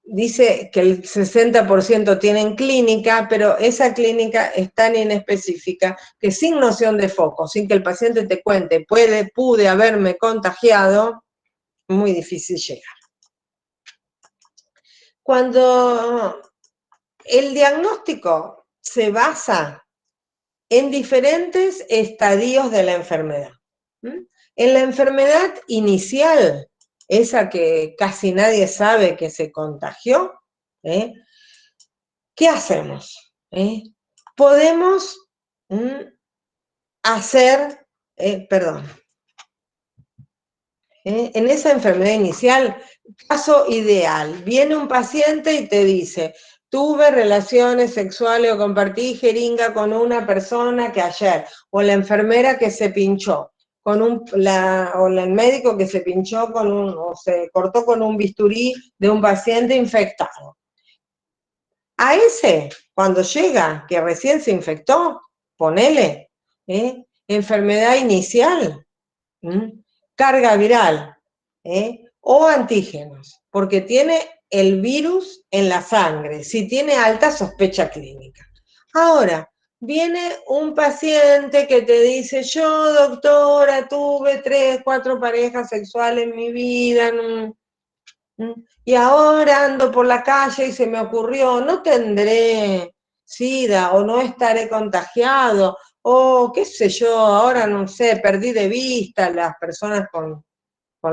dice que el 60% tienen clínica, pero esa clínica es tan inespecífica que sin noción de foco, sin que el paciente te cuente, pude haberme contagiado, muy difícil llegar. Cuando el diagnóstico se basa en diferentes estadios de la enfermedad. En la enfermedad inicial, esa que casi nadie sabe que se contagió, ¿qué hacemos? Podemos hacer, en esa enfermedad inicial, caso ideal, viene un paciente y te dice, tuve relaciones sexuales o compartí jeringa con una persona que ayer, o la enfermera que se pinchó, o el médico que se pinchó o se cortó con un bisturí de un paciente infectado. A ese, cuando llega, que recién se infectó, ponele, enfermedad inicial, carga viral, o antígenos, porque tiene el virus en la sangre, si tiene alta sospecha clínica. Ahora, viene un paciente que te dice, yo, doctora, tuve 3, 4 parejas sexuales en mi vida, y ahora ando por la calle y se me ocurrió, no tendré SIDA o no estaré contagiado, o qué sé yo, ahora no sé, perdí de vista las personas con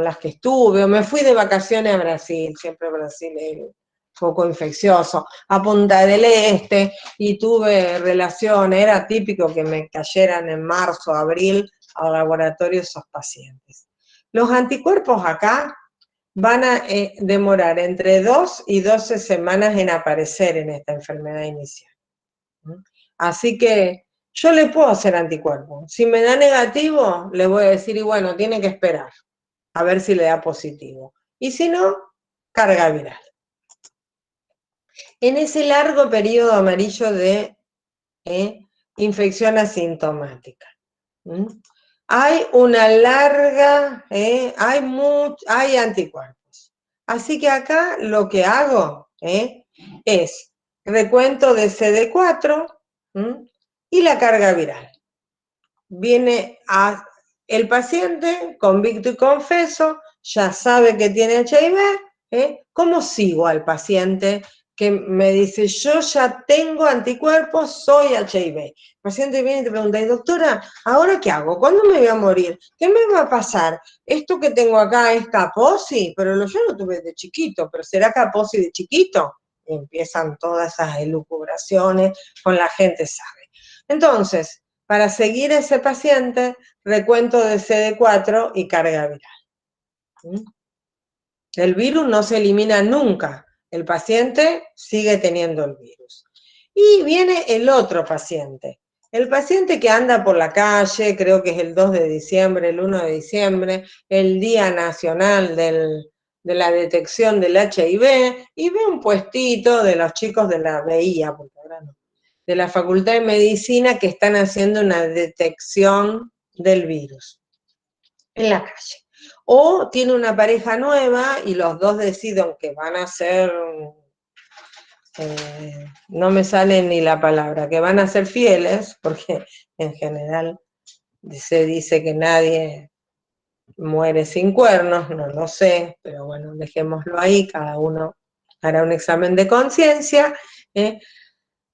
las que estuve, o me fui de vacaciones a Brasil, siempre Brasil es un poco infeccioso, a Punta del Este, y tuve relaciones, era típico que me cayeran en marzo, abril, al laboratorio esos pacientes. Los anticuerpos acá van a demorar entre 2 y 12 semanas en aparecer en esta enfermedad inicial. Así que yo le puedo hacer anticuerpos. Si me da negativo, le voy a decir, y bueno, tiene que esperar a ver si le da positivo. Y si no, carga viral. En ese largo periodo amarillo de infección asintomática, hay una larga, hay anticuerpos. Así que acá lo que hago es recuento de CD4 y la carga viral. Viene el paciente convicto y confeso, ya sabe que tiene HIV, ¿cómo sigo al paciente que me dice, yo ya tengo anticuerpos, soy HIV? El paciente viene y te pregunta, doctora, ¿ahora qué hago? ¿Cuándo me voy a morir? ¿Qué me va a pasar? ¿Esto que tengo acá es Kaposi? Pero yo lo tuve de chiquito, ¿pero será Kaposi de chiquito? Y empiezan todas esas elucubraciones con la gente sabe. Entonces, para seguir a ese paciente, recuento de CD4 y carga viral. El virus no se elimina nunca, el paciente sigue teniendo el virus. Y viene el otro paciente, el paciente que anda por la calle, creo que es el 2 de diciembre, el 1 de diciembre, el Día Nacional de la Detección del HIV, y ve un puestito de los chicos de la BIA, porque ahora no, de la Facultad de Medicina, que están haciendo una detección del virus en la calle. O tiene una pareja nueva y los dos deciden que van a ser, no me sale ni la palabra, que van a ser fieles, porque en general se dice que nadie muere sin cuernos, no lo sé, pero bueno, dejémoslo ahí, cada uno hará un examen de conciencia,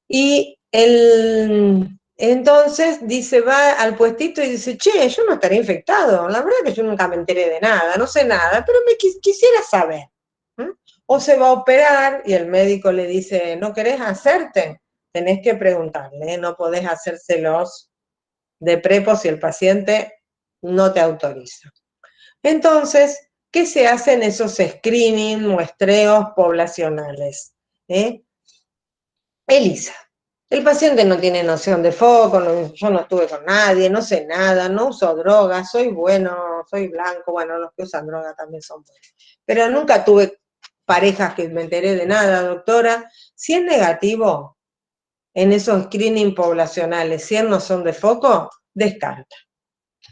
y entonces dice, va al puestito y dice, che, yo no estaré infectado, la verdad que yo nunca me enteré de nada, no sé nada, pero quisiera saber. O se va a operar y el médico le dice, ¿no querés hacerte? Tenés que preguntarle, no podés hacérselos de prepo si el paciente no te autoriza. Entonces, ¿qué se hace en esos screening, muestreos poblacionales? ELISA. El paciente no tiene noción de foco, yo no estuve con nadie, no sé nada, no uso drogas, soy bueno, soy blanco, bueno, los que usan droga también son buenos. Pero nunca tuve parejas que me enteré de nada, doctora. Si es negativo, en esos screening poblacionales, si no son de foco, descarta.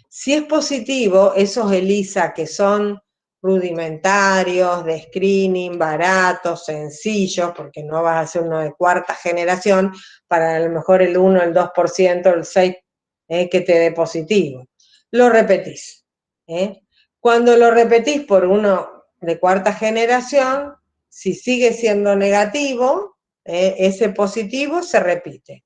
Si es positivo, esos ELISA que son rudimentarios, de screening, baratos, sencillos, porque no vas a hacer uno de cuarta generación para a lo mejor el 1, el 2%, el 6% que te dé positivo. Lo repetís. Cuando lo repetís por uno de cuarta generación, si sigue siendo negativo, ese positivo se repite.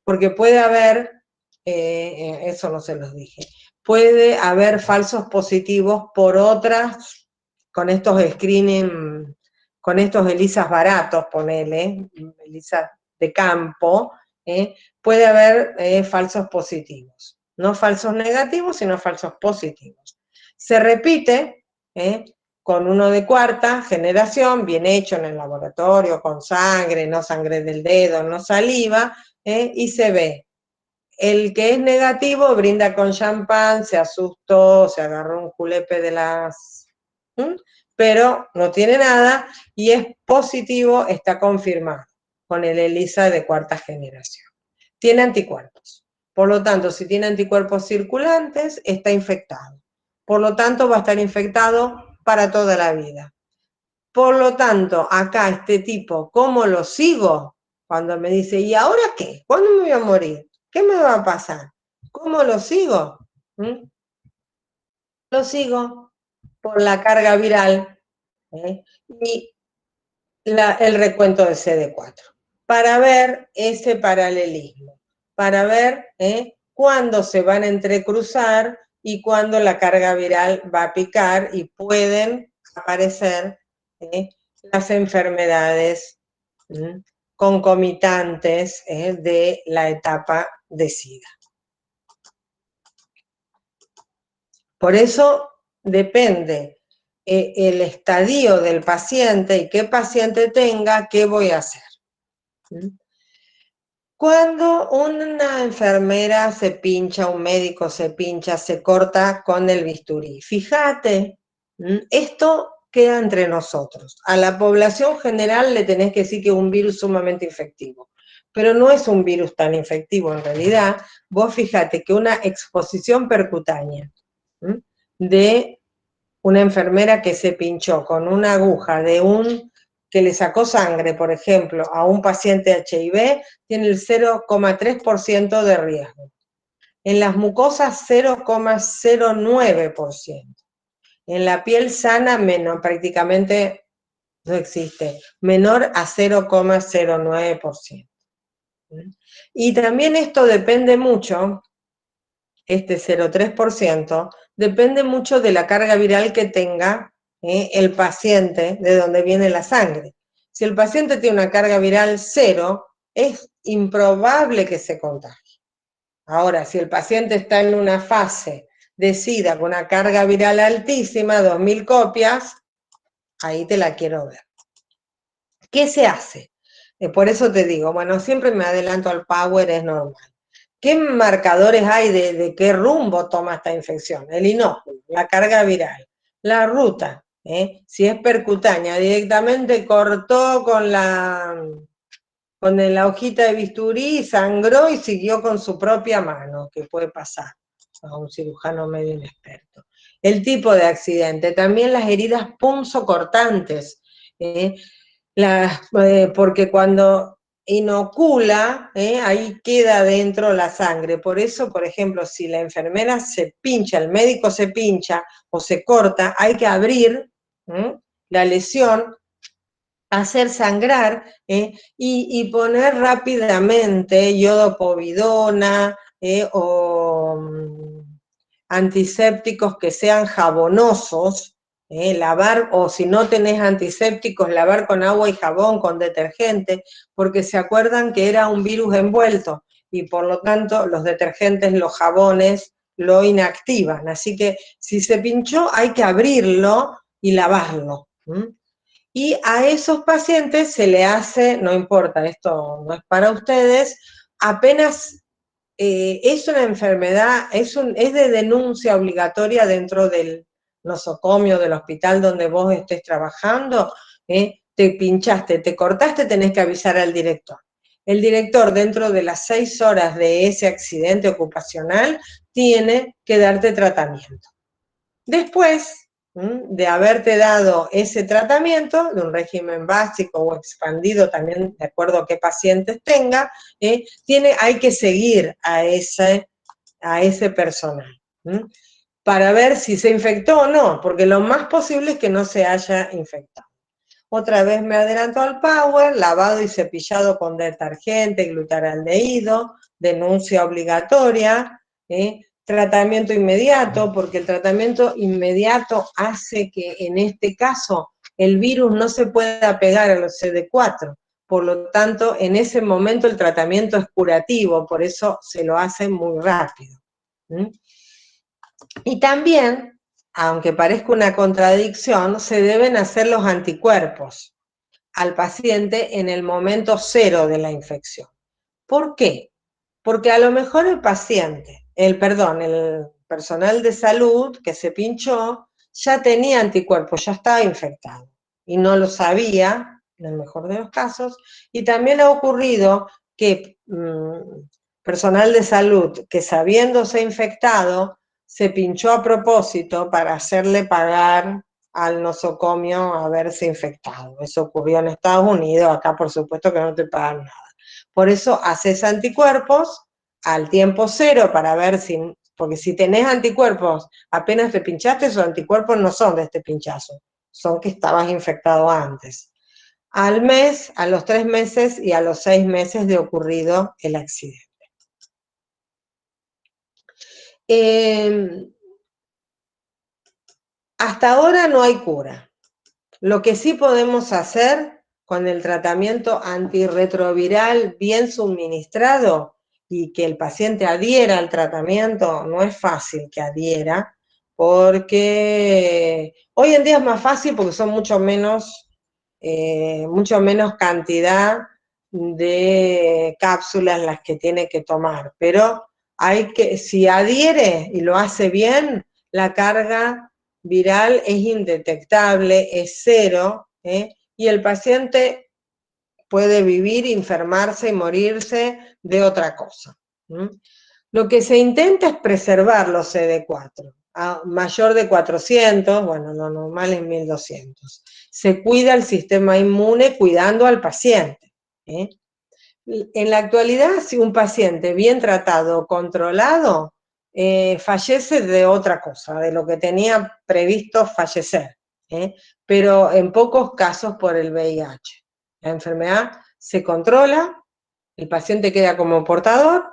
Porque puede haber, eso no se los dije, puede haber falsos positivos por otras, con estos screening, con estos ELISAs baratos, ponele, ELISAs de campo, puede haber falsos positivos. No falsos negativos, sino falsos positivos. Se repite con uno de cuarta generación, bien hecho en el laboratorio, con sangre, no sangre del dedo, no saliva, y se ve. El que es negativo brinda con champán, se asustó, se agarró un julepe de las... pero no tiene nada, y es positivo, está confirmado con el ELISA de cuarta generación. Tiene anticuerpos. Por lo tanto, si tiene anticuerpos circulantes, está infectado. Por lo tanto, va a estar infectado para toda la vida. Por lo tanto, acá este tipo, ¿cómo lo sigo? Cuando me dice, ¿y ahora qué? ¿Cuándo me voy a morir? ¿Qué me va a pasar? ¿Cómo lo sigo? Lo sigo por la carga viral y el recuento de CD4, para ver ese paralelismo, para ver cuándo se van a entrecruzar y cuándo la carga viral va a picar y pueden aparecer las enfermedades concomitantes de la etapa de SIDA. Por eso depende el estadio del paciente y qué paciente tenga, qué voy a hacer. Cuando una enfermera se pincha, un médico se pincha, se corta con el bisturí. Fíjate, esto queda entre nosotros. A la población general le tenés que decir que es un virus sumamente infectivo, pero no es un virus tan infectivo en realidad. Vos fíjate que una exposición percutánea de una enfermera que se pinchó con una aguja que le sacó sangre, por ejemplo, a un paciente HIV, tiene el 0,3% de riesgo. En las mucosas, 0,09%. En la piel sana, menos, prácticamente no existe, menor a 0,09%. Y también esto depende mucho, este 0,3%, depende mucho de la carga viral que tenga el paciente, de donde viene la sangre. Si el paciente tiene una carga viral 0, es improbable que se contagie. Ahora, si el paciente está en una fase de SIDA con una carga viral altísima, 2000 copias, ahí te la quiero ver. ¿Qué se hace? Por eso te digo, bueno, siempre me adelanto al power, es normal. ¿Qué marcadores hay de qué rumbo toma esta infección? El inóculo, la carga viral, la ruta, si es percutánea, directamente cortó con la hojita de bisturí, sangró y siguió con su propia mano, que puede pasar a un cirujano medio inexperto. El tipo de accidente, también las heridas punzocortantes, porque cuando inocula, ahí queda dentro la sangre. Por eso, por ejemplo, si la enfermera se pincha, el médico se pincha o se corta, hay que abrir la lesión, hacer sangrar y poner rápidamente iodopovidona o antisépticos que sean jabonosos, lavar, o si no tenés antisépticos, lavar con agua y jabón, con detergente, porque se acuerdan que era un virus envuelto y por lo tanto los detergentes, los jabones lo inactivan. Así que si se pinchó hay que abrirlo y lavarlo. Y a esos pacientes se le hace, no importa, esto no es para ustedes, apenas es una enfermedad, es de denuncia obligatoria dentro del nosocomio, del hospital donde vos estés trabajando, te pinchaste, te cortaste, tenés que avisar al director. El director, dentro de las 6 horas de ese accidente ocupacional, tiene que darte tratamiento. Después, de haberte dado ese tratamiento, de un régimen básico o expandido, también de acuerdo a qué pacientes tenga, hay que seguir a ese personal, para ver si se infectó o no, porque lo más posible es que no se haya infectado. Otra vez me adelanto al Power, lavado y cepillado con detergente, glutaraldehído, denuncia obligatoria, tratamiento inmediato, porque el tratamiento inmediato hace que en este caso el virus no se pueda pegar a los CD4. Por lo tanto, en ese momento el tratamiento es curativo, por eso se lo hace muy rápido. Y también, aunque parezca una contradicción, se deben hacer los anticuerpos al paciente en el momento cero de la infección. ¿Por qué? Porque a lo mejor el personal de salud que se pinchó ya tenía anticuerpos, ya estaba infectado y no lo sabía, en el mejor de los casos, y también ha ocurrido que personal de salud que sabiéndose infectado se pinchó a propósito para hacerle pagar al nosocomio haberse infectado. Eso ocurrió en Estados Unidos, acá por supuesto que no te pagan nada. Por eso haces anticuerpos al tiempo cero para ver si, porque si tenés anticuerpos apenas te pinchaste, esos anticuerpos no son de este pinchazo, son que estabas infectado antes. Al mes, a los 3 meses y a los 6 meses de ocurrido el accidente. Hasta ahora no hay cura. Lo que sí podemos hacer con el tratamiento antirretroviral bien suministrado y que el paciente adhiera al tratamiento, no es fácil que adhiera, porque hoy en día es más fácil porque son mucho menos cantidad de cápsulas las que tiene que tomar, pero si adhiere y lo hace bien, la carga viral es indetectable, es cero, y el paciente puede vivir, enfermarse y morirse de otra cosa. Lo que se intenta es preservar los CD4, a mayor de 400, bueno, lo normal es 1200. Se cuida el sistema inmune cuidando al paciente. En la actualidad, si un paciente bien tratado o controlado, fallece de otra cosa, de lo que tenía previsto fallecer, pero en pocos casos por el VIH. La enfermedad se controla, el paciente queda como portador,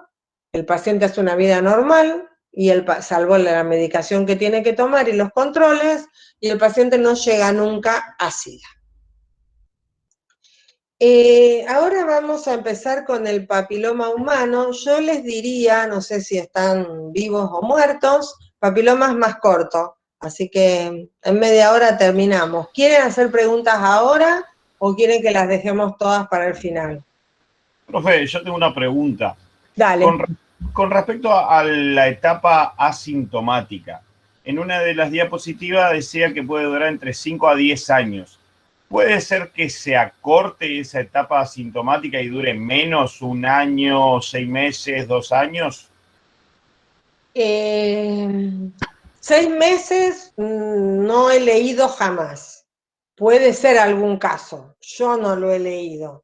el paciente hace una vida normal, y salvo la medicación que tiene que tomar y los controles, y el paciente no llega nunca a SIDA. Ahora vamos a empezar con el papiloma humano. Yo les diría, no sé si están vivos o muertos, papiloma es más corto, así que en media hora terminamos. ¿Quieren hacer preguntas ahora o quieren que las dejemos todas para el final? Profe, yo tengo una pregunta. Dale. Con respecto a la etapa asintomática, en una de las diapositivas decía que puede durar entre 5 a 10 años. ¿Puede ser que se acorte esa etapa asintomática y dure menos, 1 año, 6 meses, 2 años? 6 meses no he leído jamás. Puede ser algún caso, yo no lo he leído,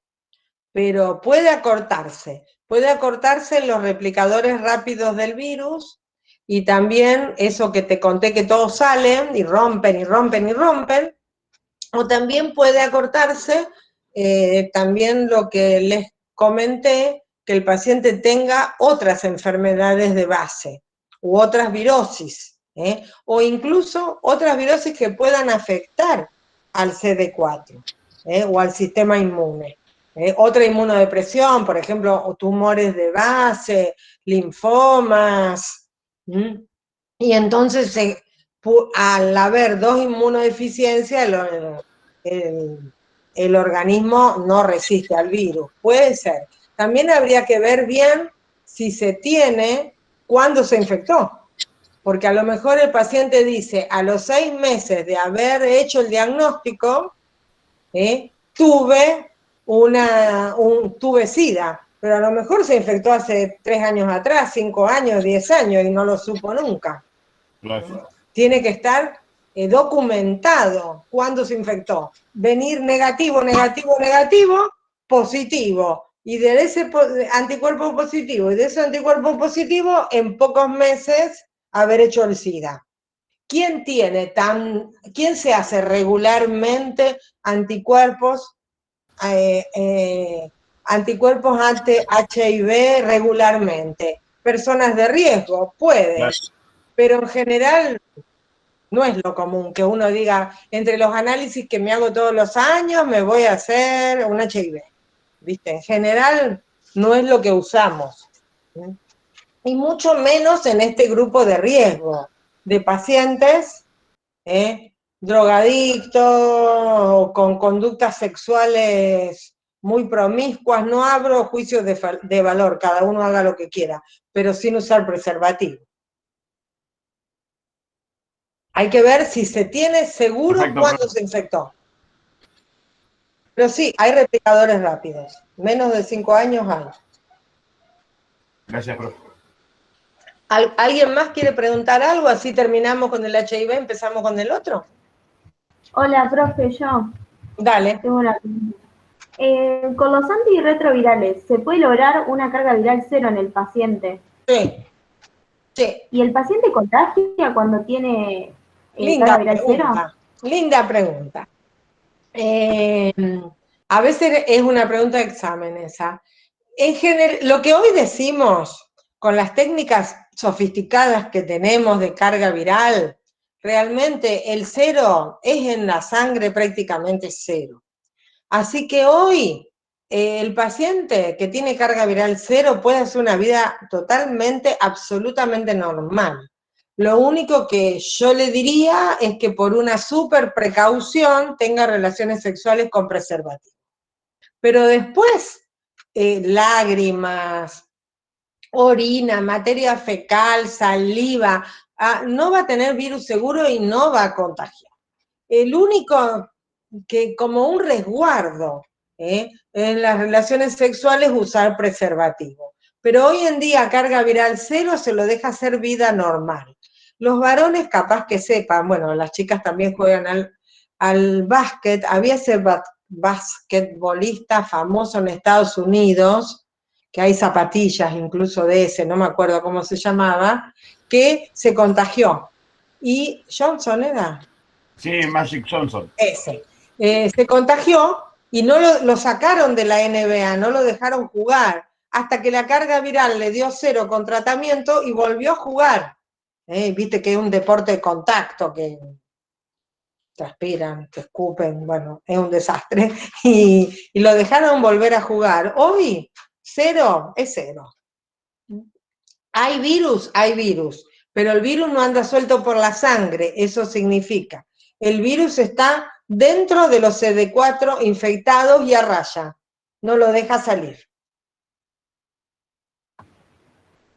pero puede acortarse. Puede acortarse en los replicadores rápidos del virus y también eso que te conté que todos salen y rompen y rompen y rompen, o también puede acortarse también lo que les comenté, que el paciente tenga otras enfermedades de base u otras virosis, o incluso otras virosis que puedan afectar al CD4 o al sistema inmune. Otra inmunodepresión, por ejemplo, tumores de base, linfomas, y entonces al haber 2 inmunodeficiencias, el organismo no resiste al virus. Puede ser. También habría que ver bien si se tiene, cuándo se infectó. Porque a lo mejor el paciente dice, a los 6 meses de haber hecho el diagnóstico, tuve SIDA, pero a lo mejor se infectó hace 3 años atrás, 5 años, 10 años y no lo supo nunca. Tiene que estar documentado cuándo se infectó. Venir negativo, negativo, negativo, positivo. Y de ese anticuerpo positivo y de ese anticuerpo positivo, en pocos meses, haber hecho el SIDA. ¿Quién se hace regularmente anticuerpos ante HIV regularmente? Personas de riesgo, puede, Claro. pero en general no es lo común que uno diga, entre los análisis que me hago todos los años, me voy a hacer un HIV. ¿Viste? En general no es lo que usamos. Y mucho menos en este grupo de riesgo de pacientes drogadictos o con conductas sexuales muy promiscuas. No abro juicios de valor, cada uno haga lo que quiera, pero sin usar preservativo. Hay que ver si se tiene seguro. Perfecto, cuándo se infectó. Pero sí, hay replicadores rápidos. Menos de 5 años hay. Gracias, profe. ¿Alguien más quiere preguntar algo? Así terminamos con el HIV, empezamos con el otro. Hola, profe, yo. Dale. Tengo una pregunta. Con los antirretrovirales, ¿se puede lograr una carga viral cero en el paciente? Sí. Sí. ¿Y el paciente contagia cuando tiene carga viral cero? Linda pregunta. A veces es una pregunta de examen esa. En general, lo que hoy decimos, con las técnicas sofisticadas que tenemos de carga viral, realmente el cero es en la sangre prácticamente cero. Así que hoy el paciente que tiene carga viral cero puede hacer una vida totalmente, absolutamente normal. Lo único que yo le diría es que por una súper precaución tenga relaciones sexuales con preservativo. Pero después, lágrimas, orina, materia fecal, saliva, no va a tener virus seguro y no va a contagiar. El único que como un resguardo en las relaciones sexuales usar preservativo. Pero hoy en día carga viral cero se lo deja hacer vida normal. Los varones capaz que sepan, bueno, las chicas también juegan al básquet, había ese basquetbolista famoso en Estados Unidos, que hay zapatillas incluso de ese, no me acuerdo cómo se llamaba, que se contagió. Y Johnson era... Sí, Magic Johnson. Ese. Se contagió y no lo sacaron de la NBA, no lo dejaron jugar, hasta que la carga viral le dio cero con tratamiento y volvió a jugar. Viste que es un deporte de contacto, que transpiran, te escupen, bueno, es un desastre, y lo dejaron volver a jugar. Hoy, cero es cero. ¿Hay virus, pero el virus no anda suelto por la sangre, eso significa. El virus está dentro de los CD4 infectados y a raya, no lo deja salir.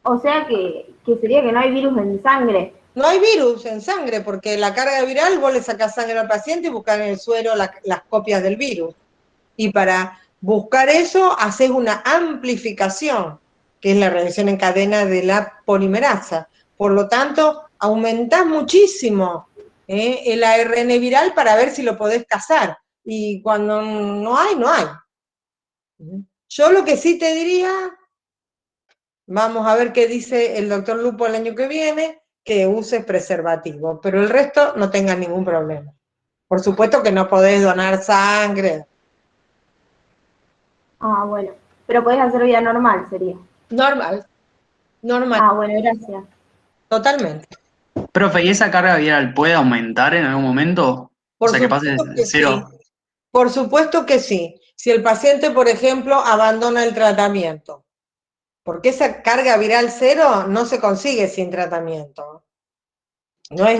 O sea que sería que no hay virus en sangre. No hay virus en sangre, porque la carga viral vos le sacás sangre al paciente y buscás en el suero las copias del virus. Y para buscar eso, haces una amplificación, que es la reacción en cadena de la polimerasa. Por lo tanto, aumentás muchísimo el ARN viral para ver si lo podés cazar. Y cuando no hay, no hay. Yo lo que sí te diría, vamos a ver qué dice el doctor Lupo el año que viene, que uses preservativo, pero el resto no tengas ningún problema. Por supuesto que no podés donar sangre. Ah, bueno. Pero podés hacer vida normal, sería. Normal. Ah, bueno, gracias. Totalmente. Profe, ¿y esa carga viral puede aumentar en algún momento? O sea, que pase de cero. Sí. Por supuesto que sí. Si el paciente, por ejemplo, abandona el tratamiento, porque esa carga viral cero no se consigue sin tratamiento. No es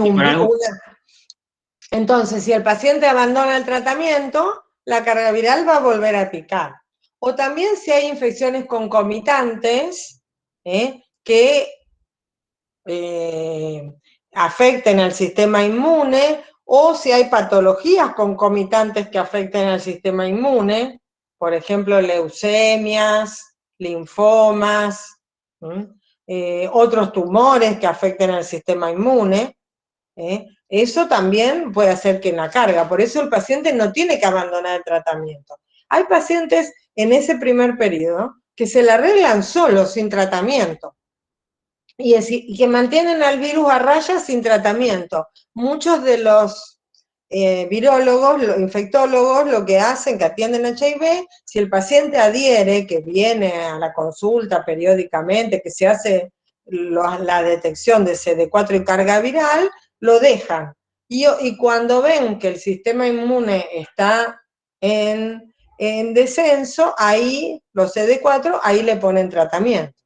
Entonces, si el paciente abandona el tratamiento, la carga viral va a volver a picar. O también si hay infecciones concomitantes que afecten al sistema inmune, o si hay patologías concomitantes que afecten al sistema inmune, por ejemplo, leucemias, linfomas, otros tumores que afecten al sistema inmune, Eso también puede hacer que la carga, por eso el paciente no tiene que abandonar el tratamiento. Hay pacientes en ese primer periodo que se la arreglan solos, sin tratamiento, y que mantienen al virus a raya sin tratamiento. Muchos de los virólogos, los infectólogos, lo que hacen, que atienden HIV, si el paciente adhiere, que viene a la consulta periódicamente, que se hace la detección de CD4 y carga viral, lo dejan. Y cuando ven que el sistema inmune está en descenso, ahí los CD4, ahí le ponen tratamiento.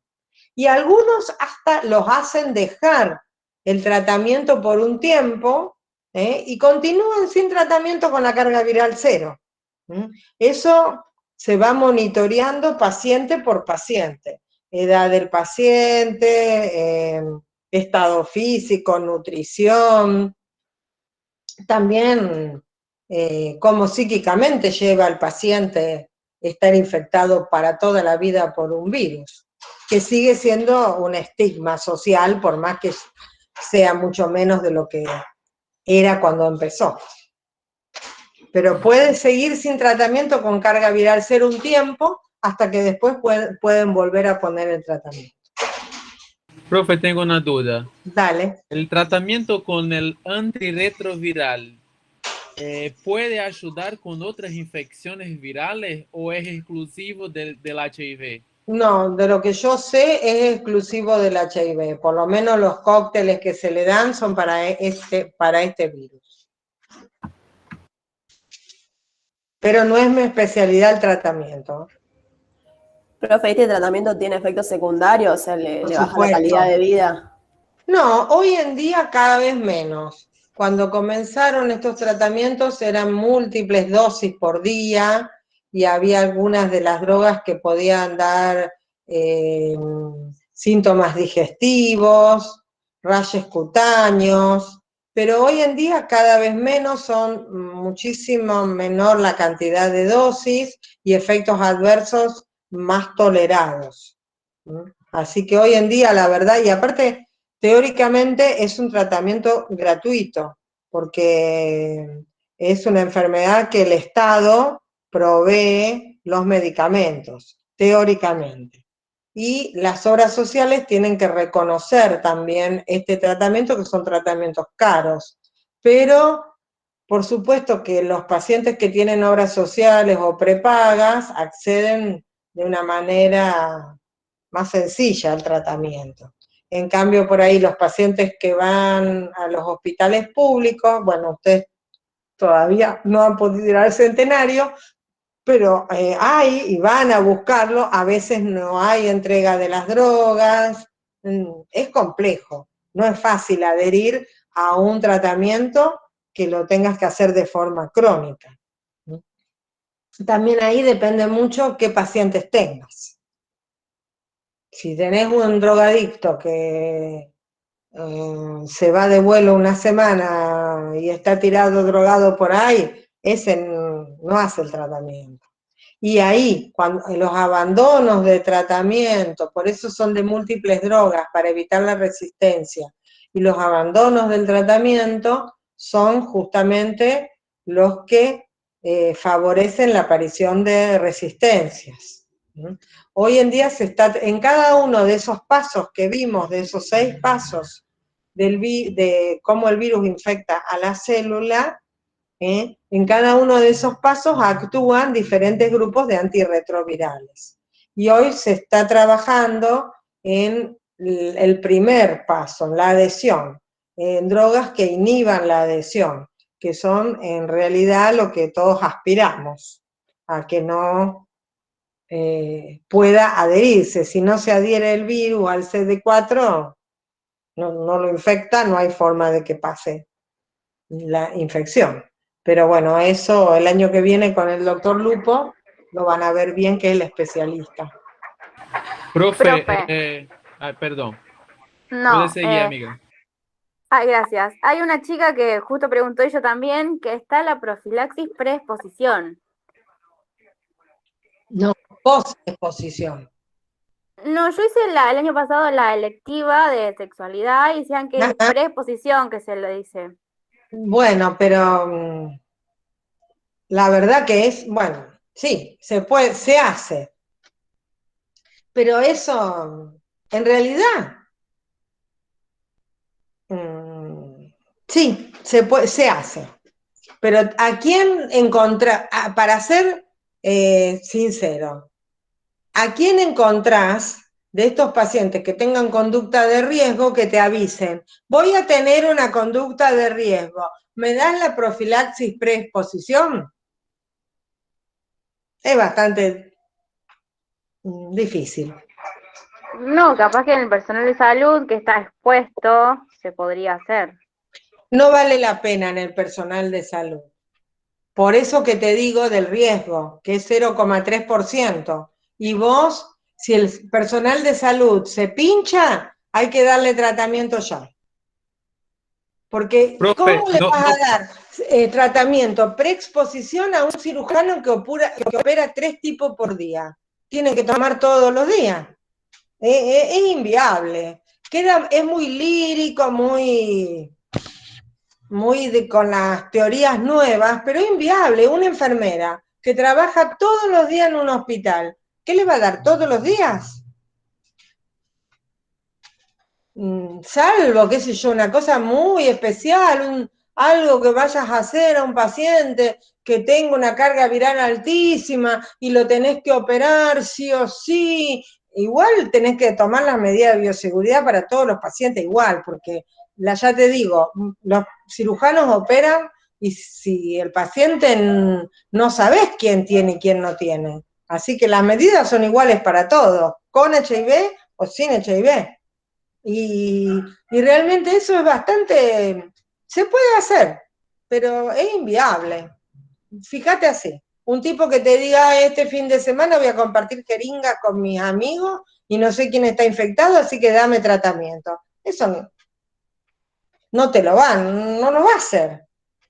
Y algunos hasta los hacen dejar el tratamiento por un tiempo, y continúan sin tratamiento con la carga viral cero. Eso se va monitoreando paciente por paciente. Edad del paciente, estado físico, nutrición, también cómo psíquicamente lleva al paciente estar infectado para toda la vida por un virus, que sigue siendo un estigma social, por más que sea mucho menos de lo que era cuando empezó. Pero puede seguir sin tratamiento con carga viral cero un tiempo, hasta que después pueden volver a poner el tratamiento. Profe, tengo una duda. Dale. ¿El tratamiento con el antirretroviral puede ayudar con otras infecciones virales o es exclusivo del HIV? No, de lo que yo sé es exclusivo del HIV. Por lo menos los cócteles que se le dan son para este virus. Pero no es mi especialidad el tratamiento. Profe, ¿este tratamiento tiene efectos secundarios? O sea, ¿le baja la calidad de vida? No, hoy en día cada vez menos. Cuando comenzaron estos tratamientos eran múltiples dosis por día y había algunas de las drogas que podían dar síntomas digestivos, rayos cutáneos, pero hoy en día cada vez menos, son muchísimo menor la cantidad de dosis y efectos adversos más tolerados. Así que hoy en día, la verdad, y aparte, teóricamente es un tratamiento gratuito, porque es una enfermedad que el Estado provee los medicamentos, teóricamente. Y las obras sociales tienen que reconocer también este tratamiento, que son tratamientos caros. Pero, por supuesto que los pacientes que tienen obras sociales o prepagas acceden de una manera más sencilla al tratamiento. En cambio, por ahí los pacientes que van a los hospitales públicos, bueno, ustedes todavía no han podido ir al Centenario, pero hay y van a buscarlo, a veces no hay entrega de las drogas, es complejo, no es fácil adherir a un tratamiento que lo tengas que hacer de forma crónica. También ahí depende mucho qué pacientes tengas. Si tenés un drogadicto que se va de vuelo una semana y está tirado drogado por ahí, ese no hace el tratamiento. Y ahí, cuando los abandonos de tratamiento, por eso son de múltiples drogas, para evitar la resistencia, y los abandonos del tratamiento son justamente los que favorecen la aparición de resistencias. Hoy en día en cada uno de esos pasos que vimos, de esos 6 pasos de cómo el virus infecta a la célula, en cada uno de esos pasos actúan diferentes grupos de antirretrovirales. Y hoy se está trabajando en el primer paso, en la adhesión, en drogas que inhiban la adhesión, que son en realidad lo que todos aspiramos, a que no pueda adherirse. Si no se adhiere el virus al CD4, no lo infecta, no hay forma de que pase la infección. Pero bueno, eso el año que viene con el doctor Lupo lo van a ver bien, que es el especialista. Profe, perdón. No. Puede seguir, amiga. Gracias. Hay una chica que justo preguntó yo también, que está la profilaxis preexposición. No, posexposición. No, yo hice el año pasado la electiva de sexualidad y decían que es preexposición que se le dice. Bueno, pero la verdad que es, bueno, sí, se hace. Pero eso, en realidad, sí, se hace. Pero ¿a quién encontrar, para ser sincero, ¿a quién encontrás de estos pacientes que tengan conducta de riesgo que te avisen? Voy a tener una conducta de riesgo. ¿Me das la profilaxis preexposición? Es bastante difícil. No, capaz que en el personal de salud que está expuesto se podría hacer. No vale la pena en el personal de salud. Por eso que te digo del riesgo, que es 0,3%. Y vos, si el personal de salud se pincha, hay que darle tratamiento ya. Porque Profe, ¿cómo le vas a dar tratamiento preexposición a un cirujano que opera 3 tipos por día? Tiene que tomar todos los días. Es inviable. Es muy lírico, con las teorías nuevas, pero es inviable. Una enfermera que trabaja todos los días en un hospital, ¿qué le va a dar todos los días? Salvo, qué sé yo, una cosa muy especial, algo que vayas a hacer a un paciente que tenga una carga viral altísima y lo tenés que operar sí o sí. Igual tenés que tomar las medidas de bioseguridad para todos los pacientes igual, porque ya te digo, los cirujanos operan y si el paciente no sabés quién tiene y quién no tiene. Así que las medidas son iguales para todos, con HIV o sin HIV. Y realmente eso es bastante, se puede hacer, pero es inviable. Fíjate así, un tipo que te diga, este fin de semana voy a compartir jeringa con mis amigos y no sé quién está infectado, así que dame tratamiento. Eso no te lo no lo va a hacer.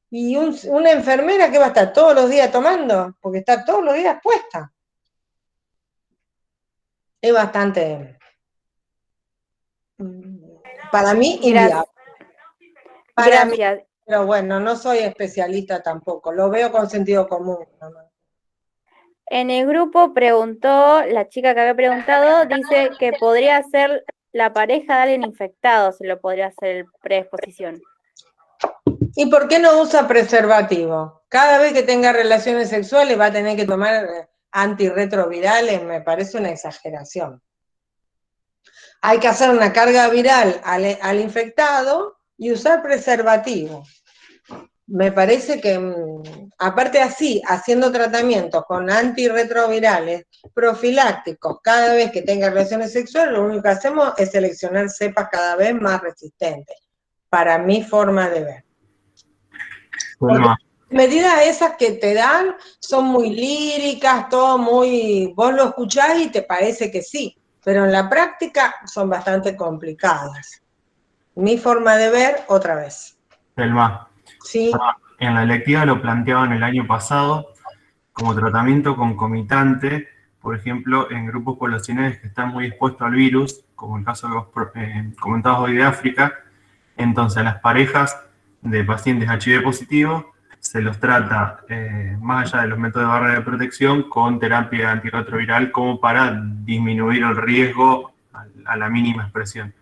Y una enfermera que va a estar todos los días tomando, porque está todos los días puesta. Es bastante, para mí, inviable. Gracias. Pero bueno, no soy especialista tampoco, lo veo con sentido común. En el grupo preguntó, la chica que había preguntado, dice que podría ser la pareja de alguien infectado, se lo podría hacer el preexposición. ¿Y por qué no usa preservativo? Cada vez que tenga relaciones sexuales va a tener que tomar antirretrovirales, me parece una exageración. Hay que hacer una carga viral al infectado y usar preservativo. Me parece que, aparte así, haciendo tratamientos con antirretrovirales profilácticos cada vez que tenga relaciones sexuales, lo único que hacemos es seleccionar cepas cada vez más resistentes, para mi forma de ver. Porque las medidas esas que te dan son muy líricas, todo muy... Vos lo escuchás y te parece que sí, pero en la práctica son bastante complicadas. Mi forma de ver, otra vez. Selma, sí. En la electiva lo planteaban el año pasado como tratamiento concomitante, por ejemplo, en grupos poblacionales que están muy expuestos al virus, como el caso que vos comentabas hoy de África. Entonces, a las parejas de pacientes HIV positivos se los trata, más allá de los métodos de barrera de protección, con terapia antirretroviral como para disminuir el riesgo a la mínima expresión.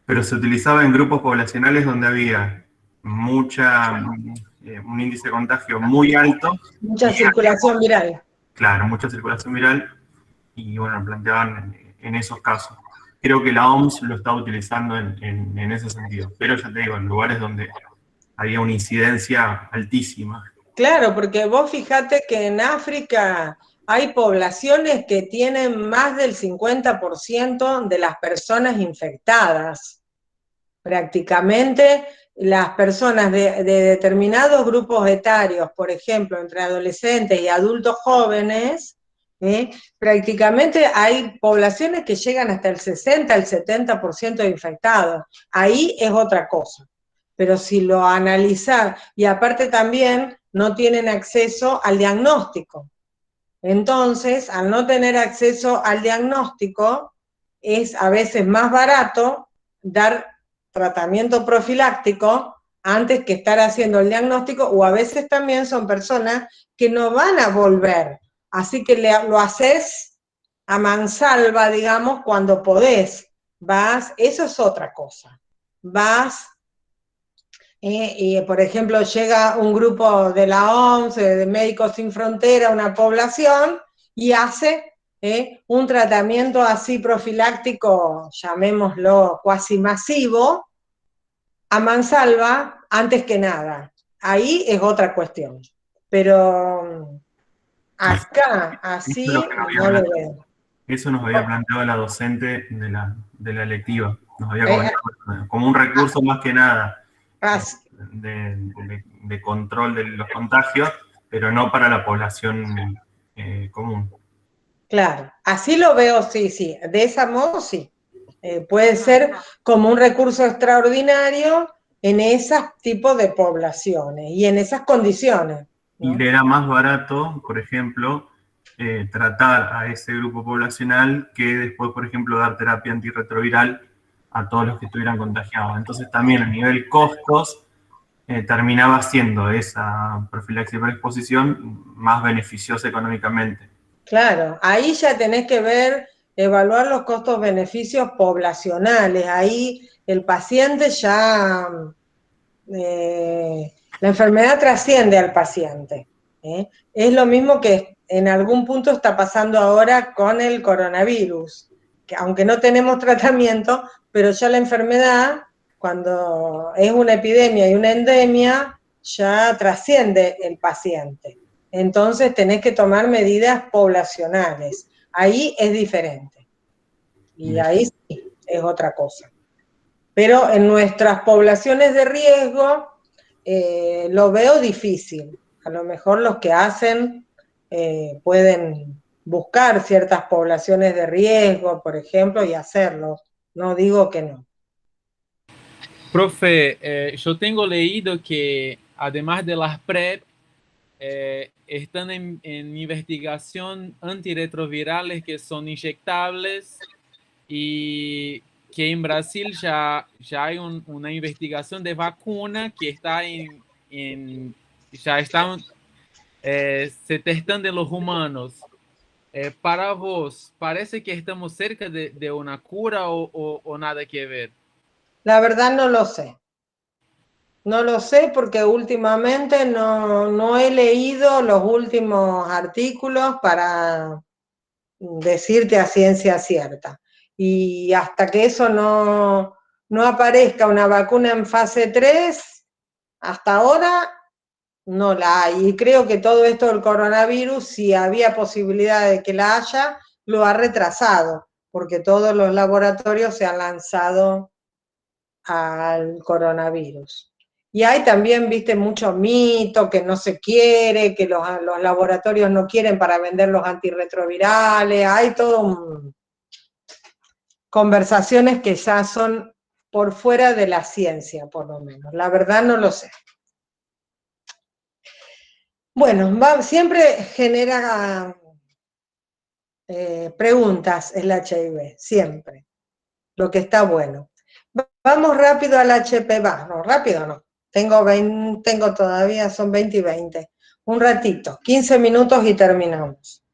Pero se utilizaba en grupos poblacionales donde había un índice de contagio muy alto. Mucha circulación viral. Claro, mucha circulación viral, y bueno, planteaban en esos casos. Creo que la OMS lo está utilizando en ese sentido, pero ya te digo, en lugares donde había una incidencia altísima. Claro, porque vos fijate que en África hay poblaciones que tienen más del 50% de las personas infectadas. Prácticamente las personas de determinados grupos etarios, por ejemplo, entre adolescentes y adultos jóvenes, prácticamente hay poblaciones que llegan hasta el 60, el 70% de infectados. Ahí es otra cosa. Pero si lo analizar, y aparte también no tienen acceso al diagnóstico. Entonces, al no tener acceso al diagnóstico, es a veces más barato dar tratamiento profiláctico antes que estar haciendo el diagnóstico, o a veces también son personas que no van a volver, así que lo haces a mansalva, digamos, cuando podés, vas, eso es otra cosa, vas, y por ejemplo llega un grupo de la OMS, de Médicos Sin Frontera, a una población, y hace un tratamiento así profiláctico, llamémoslo cuasi masivo, a mansalva, antes que nada. Ahí es otra cuestión. Pero acá, así, no lo veo. Eso nos había planteado la docente de la electiva. Nos había comentado como un recurso más que nada de control de los contagios, pero no para la población común. Claro, así lo veo, sí, sí. De ese modo, sí. Puede ser como un recurso extraordinario en ese tipo de poblaciones y en esas condiciones, ¿no? Y le era más barato, por ejemplo, tratar a ese grupo poblacional que después, por ejemplo, dar terapia antirretroviral a todos los que estuvieran contagiados. Entonces también a nivel costos terminaba siendo esa profilaxis por exposición más beneficiosa económicamente. Claro, ahí ya tenés que ver, evaluar los costos-beneficios poblacionales. Ahí el paciente ya, la enfermedad trasciende al paciente. Es lo mismo que en algún punto está pasando ahora con el coronavirus, que aunque no tenemos tratamiento, pero ya la enfermedad, cuando es una epidemia y una endemia, ya trasciende el paciente. Entonces tenés que tomar medidas poblacionales. Ahí es diferente. Y ahí sí, es otra cosa. Pero en nuestras poblaciones de riesgo, lo veo difícil. A lo mejor los que hacen pueden buscar ciertas poblaciones de riesgo, por ejemplo, y hacerlo. No digo que no. Profe, yo tengo leído que además de las PrEP, están en investigación antirretrovirales que son inyectables y que en Brasil ya hay una investigación de vacuna que está ya están se testando en los humanos. Para vos, ¿parece que estamos cerca de una cura o nada que ver? La verdad no lo sé. No lo sé porque últimamente no he leído los últimos artículos para decirte a ciencia cierta. Y hasta que eso no aparezca una vacuna en fase 3, hasta ahora no la hay. Y creo que todo esto del coronavirus, si había posibilidad de que la haya, lo ha retrasado, porque todos los laboratorios se han lanzado al coronavirus. Y hay también, viste, mucho mito, que no se quiere, que los laboratorios no quieren para vender los antirretrovirales, hay todo conversaciones que ya son por fuera de la ciencia, por lo menos. La verdad no lo sé. Bueno, siempre genera preguntas el HIV, siempre, lo que está bueno. Vamos rápido al HPV, no, rápido no, tengo todavía, son 20 y 20, un ratito, 15 minutos y terminamos.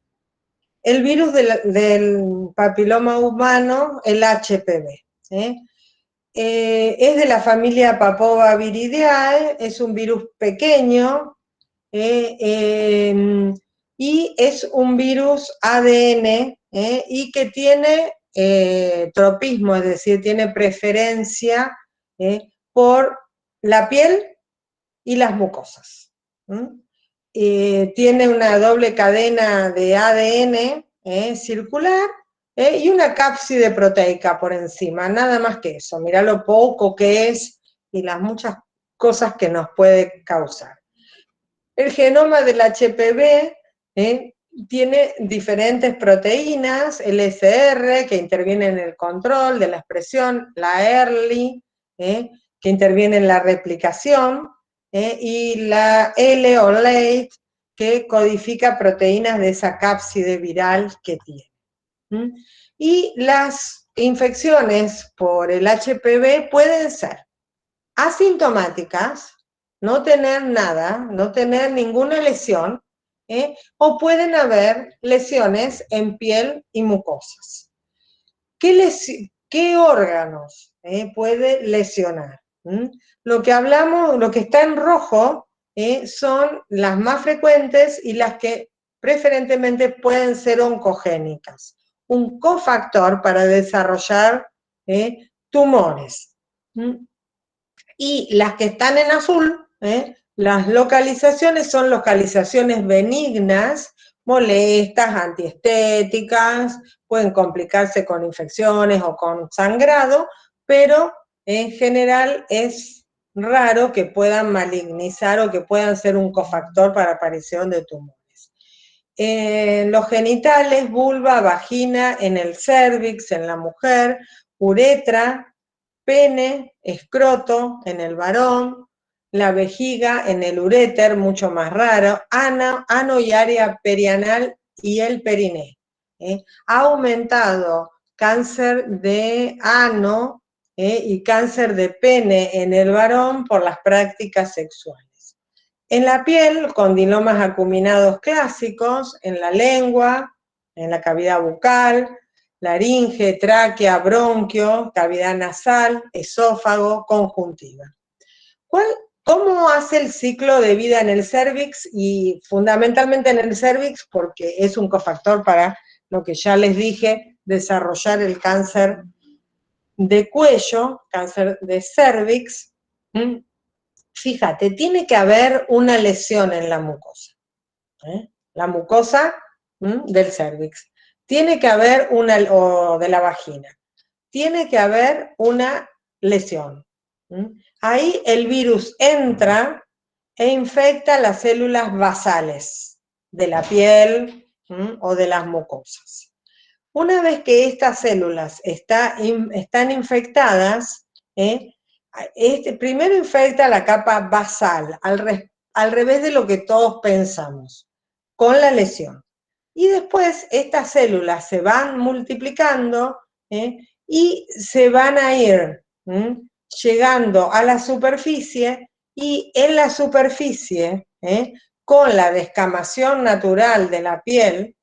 El virus del papiloma humano, el HPV, es de la familia Papoviridae, es un virus pequeño, y es un virus ADN, y que tiene tropismo, es decir, tiene preferencia por la piel y las mucosas. Tiene una doble cadena de ADN circular, y una cápside proteica por encima, nada más que eso. Mirá lo poco que es y las muchas cosas que nos puede causar. El genoma del HPV tiene diferentes proteínas, el SR, que interviene en el control de la expresión, la ERLI, que interviene en la replicación, y la L o LATE, que codifica proteínas de esa cápside viral que tiene. Y las infecciones por el HPV pueden ser asintomáticas, no tener nada, no tener ninguna lesión, o pueden haber lesiones en piel y mucosas. ¿Qué órganos puede lesionar? Lo que hablamos, lo que está en rojo, son las más frecuentes y las que preferentemente pueden ser oncogénicas. Un cofactor para desarrollar tumores. Y las que están en azul, las localizaciones son localizaciones benignas, molestas, antiestéticas, pueden complicarse con infecciones o con sangrado, pero en general es raro que puedan malignizar o que puedan ser un cofactor para aparición de tumores. Los genitales, vulva, vagina, en el cérvix, en la mujer, uretra, pene, escroto, en el varón, la vejiga, en el uréter, mucho más raro, ano y área perianal y el periné. Ha aumentado cáncer de ano y cáncer de pene en el varón por las prácticas sexuales. En la piel, condilomas acuminados clásicos, en la lengua, en la cavidad bucal, laringe, tráquea, bronquio, cavidad nasal, esófago, conjuntiva. ¿Cómo hace el ciclo de vida en el cérvix? Y fundamentalmente en el cérvix porque es un cofactor para lo que ya les dije, desarrollar el cáncer de cuello, cáncer de cérvix. Fíjate, tiene que haber una lesión en la mucosa. La mucosa del cérvix. Tiene que haber o de la vagina. Tiene que haber una lesión. Ahí el virus entra e infecta las células basales de la piel o de las mucosas. Una vez que estas células están infectadas, primero infecta la capa basal, al revés de lo que todos pensamos, con la lesión. Y después estas células se van multiplicando y se van a ir llegando a la superficie, y en la superficie, con la descamación natural de la piel,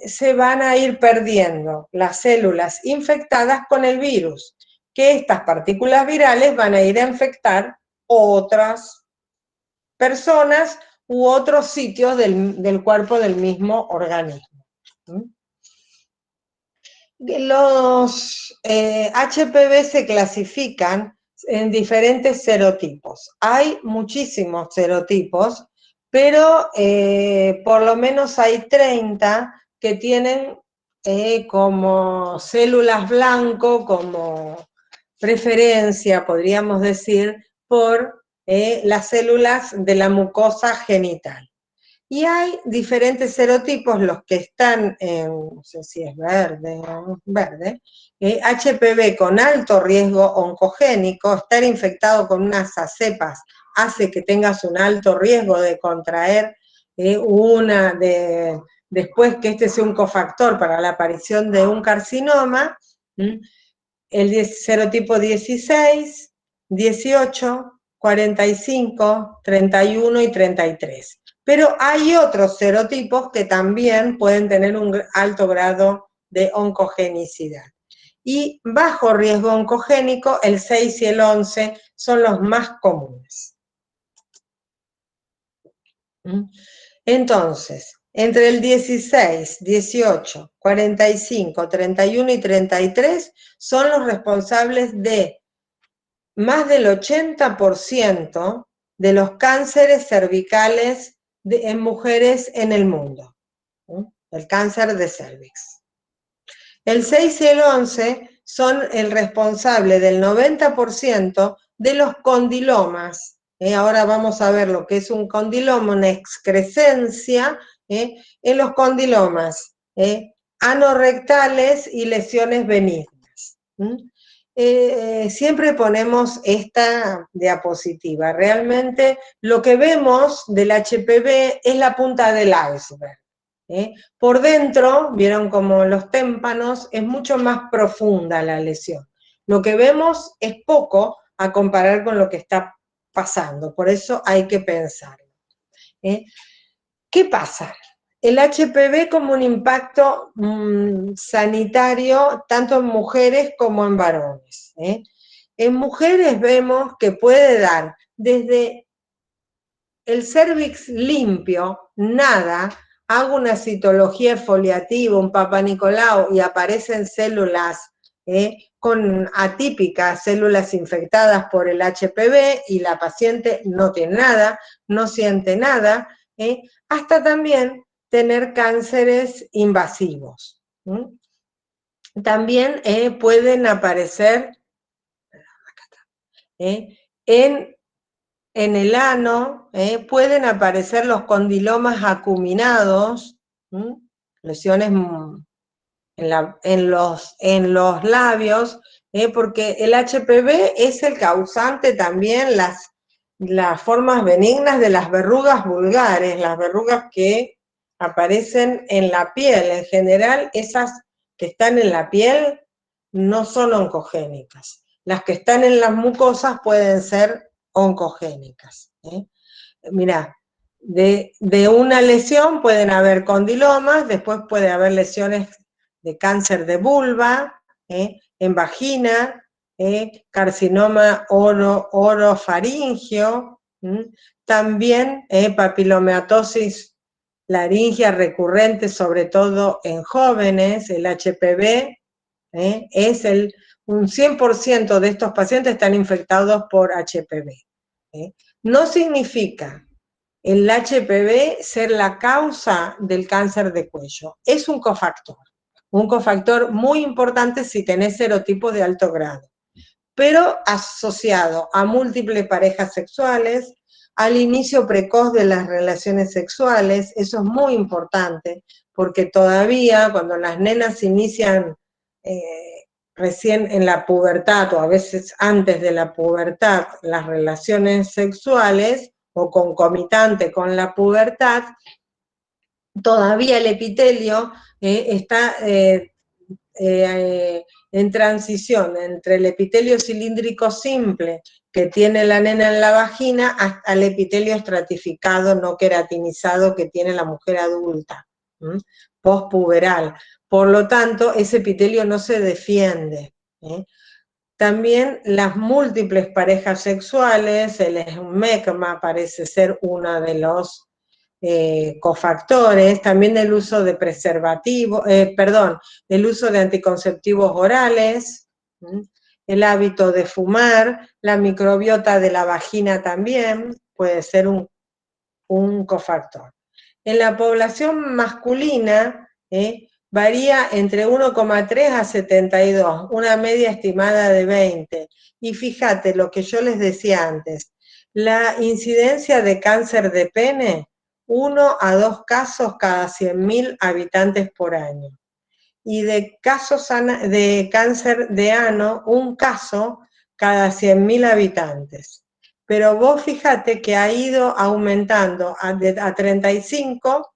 se van a ir perdiendo las células infectadas con el virus, que estas partículas virales van a ir a infectar otras personas u otros sitios del cuerpo del mismo organismo. Los HPV se clasifican en diferentes serotipos. Hay muchísimos serotipos, pero por lo menos hay 30 que tienen como células blanco, como preferencia, podríamos decir, por las células de la mucosa genital. Y hay diferentes serotipos, los que están en, no sé si es verde, HPV con alto riesgo oncogénico. Estar infectado con unas cepas hace que tengas un alto riesgo de contraer después que este sea un cofactor para la aparición de un carcinoma. El serotipo 16, 18, 45, 31 y 33. Pero hay otros serotipos que también pueden tener un alto grado de oncogenicidad. Y bajo riesgo oncogénico, el 6 y el 11 son los más comunes. Entonces, entre el 16, 18, 45, 31 y 33 son los responsables de más del 80% de los cánceres cervicales en mujeres en el mundo, el cáncer de cérvix. El 6 y el 11 son el responsable del 90% de los condilomas. Ahora vamos a ver lo que es un condiloma, una excrescencia en los condilomas anorrectales y lesiones benignas. siempre ponemos esta diapositiva. Realmente lo que vemos del HPV es la punta del iceberg. Por dentro, vieron como los témpanos, es mucho más profunda la lesión. Lo que vemos es poco a comparar con lo que está pasando, por eso hay que pensarlo. ¿Qué pasa? El HPV como un impacto sanitario tanto en mujeres como en varones. En mujeres vemos que puede dar desde el cérvix limpio, nada, hago una citología foliativa, un Papa Nicolau y aparecen células con atípicas, células infectadas por el HPV y la paciente no tiene nada, no siente nada, hasta también tener cánceres invasivos. También pueden aparecer en el ano, pueden aparecer los condilomas acuminados, lesiones en los labios, porque el HPV es el causante también las formas benignas de las verrugas vulgares, las verrugas que aparecen en la piel. En general, esas que están en la piel no son oncogénicas. Las que están en las mucosas pueden ser oncogénicas. Mirá, de una lesión pueden haber condilomas, después puede haber lesiones de cáncer de vulva, en vagina, carcinoma orofaringio, también papilomatosis laringea recurrente, sobre todo en jóvenes. El HPV es un 100% de estos pacientes están infectados por HPV. No significa el HPV ser la causa del cáncer de cuello, es un cofactor muy importante si tenés serotipos de alto grado, pero asociado a múltiples parejas sexuales, al inicio precoz de las relaciones sexuales. Eso es muy importante, porque todavía cuando las nenas inician recién en la pubertad, o a veces antes de la pubertad, las relaciones sexuales, o concomitante con la pubertad, todavía el epitelio está en transición entre el epitelio cilíndrico simple que tiene la nena en la vagina hasta el epitelio estratificado no queratinizado que tiene la mujer adulta, postpuberal. Por lo tanto, ese epitelio no se defiende. También las múltiples parejas sexuales, el esmegma parece ser uno de los cofactores, también el uso de preservativos, el uso de anticonceptivos orales, el hábito de fumar, la microbiota de la vagina también puede ser un cofactor. En la población masculina, varía entre 1,3 a 72, una media estimada de 20. Y fíjate lo que yo les decía antes, la incidencia de cáncer de pene, 1 a 2 casos cada 100.000 habitantes por año. Y de casos de cáncer de ano, 1 caso cada 100.000 habitantes. Pero vos fíjate que ha ido aumentando a 35,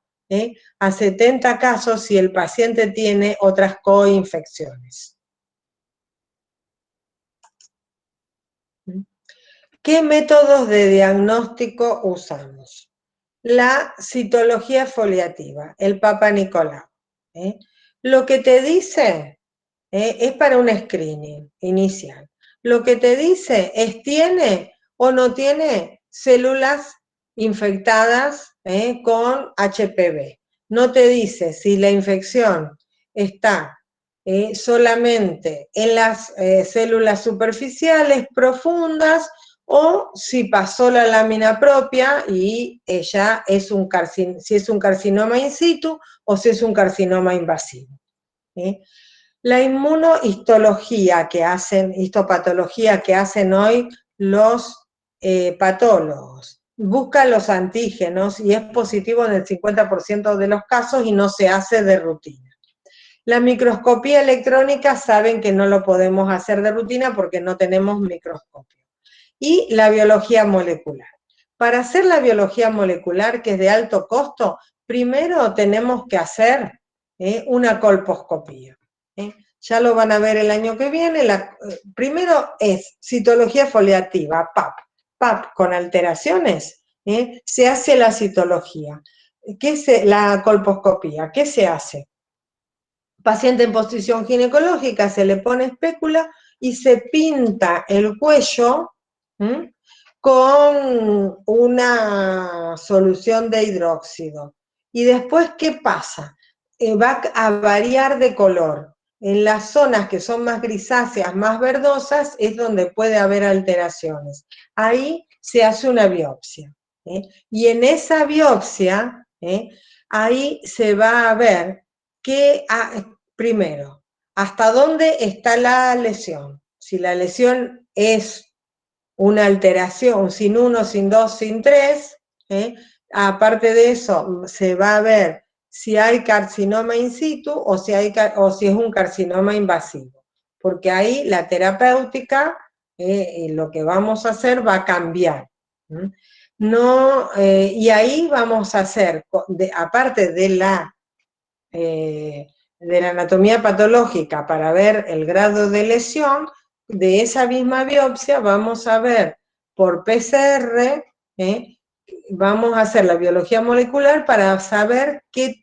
a 70 casos si el paciente tiene otras coinfecciones. ¿Qué métodos de diagnóstico usamos? La citología foliativa, el Papa Nicolau. Lo que te dice es para un screening inicial. Lo que te dice es ¿tiene o no tiene células infectadas con HPV? No te dice si la infección está solamente en las células superficiales profundas o si pasó la lámina propia y ya es si es un carcinoma in situ o si es un carcinoma invasivo. La inmunohistología histopatología que hacen hoy los patólogos, busca los antígenos y es positivo en el 50% de los casos y no se hace de rutina. La microscopía electrónica saben que no lo podemos hacer de rutina porque no tenemos microscopio. Y la biología molecular. Para hacer la biología molecular, que es de alto costo, primero tenemos que hacer una colposcopía. Ya lo van a ver el año que viene. Primero es citología foliativa, PAP. PAP con alteraciones, se hace la citología. ¿Qué es la colposcopía? ¿Qué se hace? Paciente en posición ginecológica, se le pone espécula y se pinta el cuello con una solución de hidróxido. Y después, ¿qué pasa? Va a variar de color. En las zonas que son más grisáceas, más verdosas, es donde puede haber alteraciones. Ahí se hace una biopsia. Y en esa biopsia, ahí se va a ver que, primero, hasta dónde está la lesión. Si la lesión es una alteración sin 1, sin 2, sin 3, aparte de eso, se va a ver si hay carcinoma in situ o si es un carcinoma invasivo. Porque ahí la terapéutica, lo que vamos a hacer va a cambiar. Y ahí vamos a hacer, aparte de la anatomía patológica para ver el grado de lesión, de esa misma biopsia vamos a ver por PCR, vamos a hacer la biología molecular para saber qué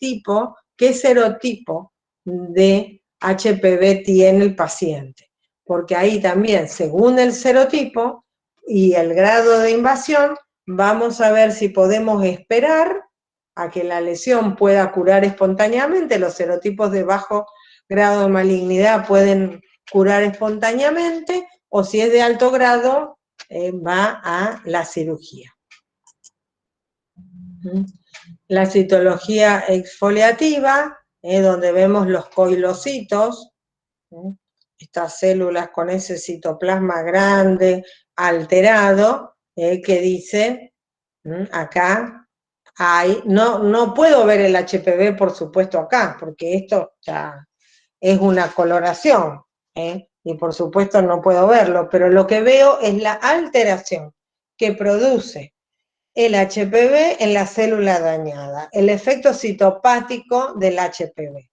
serotipo de HPV tiene el paciente. Porque ahí también, según el serotipo y el grado de invasión, vamos a ver si podemos esperar a que la lesión pueda curar espontáneamente. Los serotipos de bajo grado de malignidad pueden curar espontáneamente, o si es de alto grado, va a la cirugía. La citología exfoliativa, donde vemos los coilocitos, estas células con ese citoplasma grande, alterado, que dice, acá, no puedo ver el HPV, por supuesto, acá, porque esto ya es una coloración, y por supuesto no puedo verlo, pero lo que veo es la alteración que produce el HPV en la célula dañada, el efecto citopático del HPV.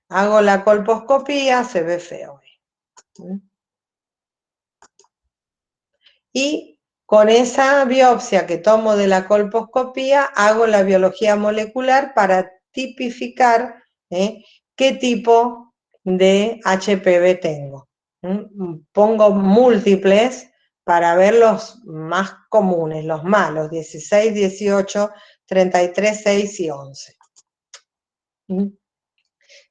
Hago la colposcopía, se ve feo. Y con esa biopsia que tomo de la colposcopía, hago la biología molecular para tipificar qué tipo de HPV tengo. Pongo múltiples para ver los más comunes, los malos, 16, 18, 33, 6 y 11.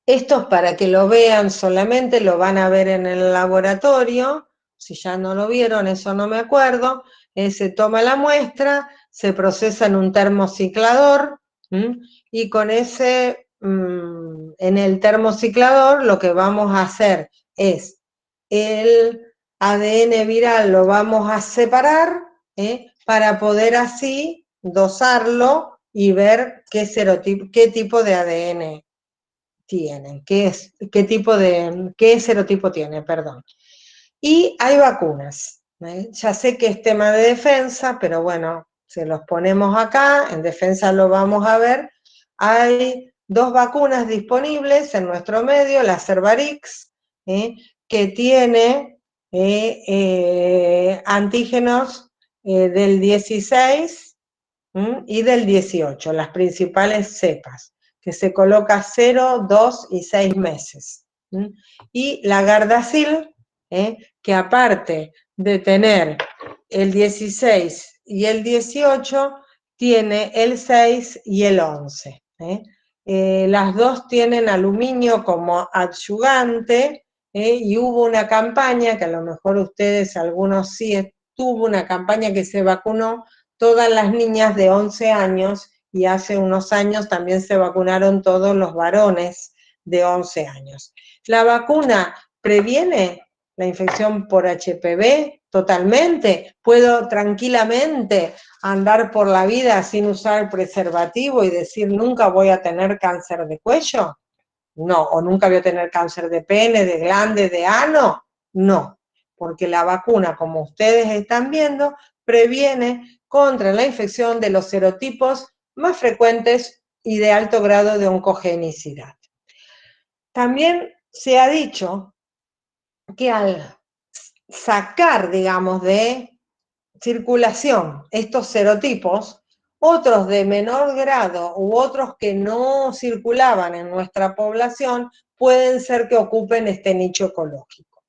Estos, para que lo vean solamente, lo van a ver en el laboratorio. Si ya no lo vieron, eso no me acuerdo. Se toma la muestra, se procesa en un termociclador, y con ese, en el termociclador, lo que vamos a hacer es el ADN viral lo vamos a separar, para poder así dosarlo y ver qué tipo de ADN tienen, qué serotipo tiene, perdón. Y hay vacunas. Ya sé que es tema de defensa, pero bueno, se los ponemos acá, en defensa lo vamos a ver. Hay 2 vacunas disponibles en nuestro medio, la Cervarix, que tiene antígenos del 16 y del 18, las principales cepas, que se coloca 0, 2 y 6 meses. Y la Gardasil, que aparte de tener el 16 y el 18, tiene el 6 y el 11. Las dos tienen aluminio como adyuvante, y hubo una campaña, que a lo mejor ustedes, algunos sí, tuvo una campaña que se vacunó todas las niñas de 11 años, y hace unos años también se vacunaron todos los varones de 11 años. ¿La vacuna previene la infección por HPV totalmente? ¿Puedo tranquilamente andar por la vida sin usar preservativo y decir nunca voy a tener cáncer de cuello? No. ¿O nunca voy a tener cáncer de pene, de glande, de ano? No. Porque la vacuna, como ustedes están viendo, previene contra la infección de los serotipos más frecuentes y de alto grado de oncogenicidad. También se ha dicho que al sacar, digamos, de circulación estos serotipos, otros de menor grado u otros que no circulaban en nuestra población pueden ser que ocupen este nicho ecológico.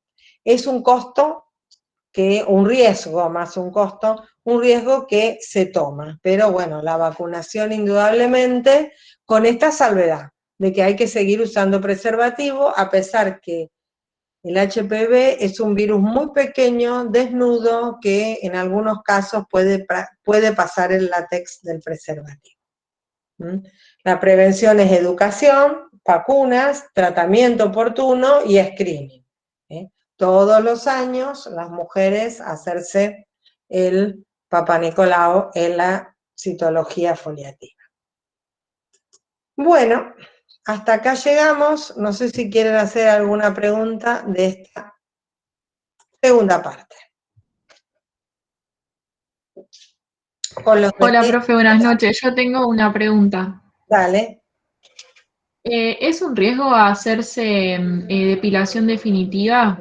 Es un costo, un riesgo más un costo, un riesgo que se toma. Pero bueno, la vacunación indudablemente con esta salvedad de que hay que seguir usando preservativo a pesar que el HPV es un virus muy pequeño, desnudo, que en algunos casos puede pasar el látex del preservativo. La prevención es educación, vacunas, tratamiento oportuno y screening. Todos los años las mujeres hacerse el Papá Nicolau en la citología foliativa. Bueno, hasta acá llegamos. No sé si quieren hacer alguna pregunta de esta segunda parte. Hola, profe, buenas noches. Yo tengo una pregunta. Dale. ¿Es un riesgo hacerse depilación definitiva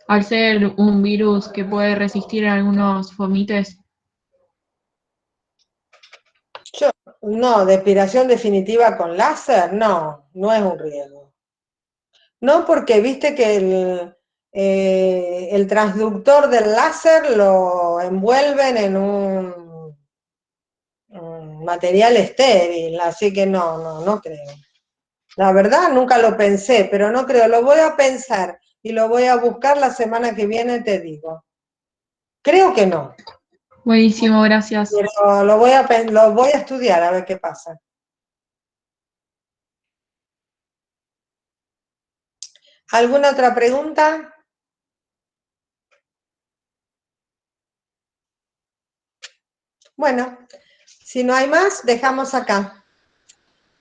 al ser un virus que puede resistir a algunos fomites? No, depilación definitiva con láser, no es un riesgo. No, porque viste que el transductor del láser lo envuelven en un material estéril, así que no creo. La verdad nunca lo pensé, pero no creo. Lo voy a pensar y lo voy a buscar la semana que viene, te digo. Creo que no. Buenísimo, gracias. Pero lo voy a estudiar a ver qué pasa. ¿Alguna otra pregunta? Bueno, si no hay más, dejamos acá.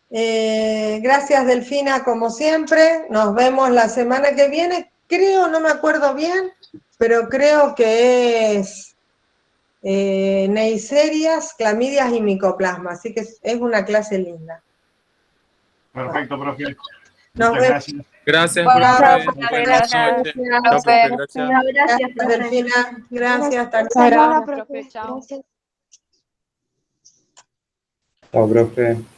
Gracias, Delfina, como siempre. Nos vemos la semana que viene. Creo, no me acuerdo bien, pero creo que es neiserias, clamidias y micoplasma. Así que es una clase linda. Perfecto, profe. Nos Muchas vemos. gracias. Gracias, Gracias, profe. gracias. Buenas noches. Gracias, Chao, profe. profe. Gracias. Gracias, Delfina. Gracias, hasta luego. Profe, chao. Chao, profe.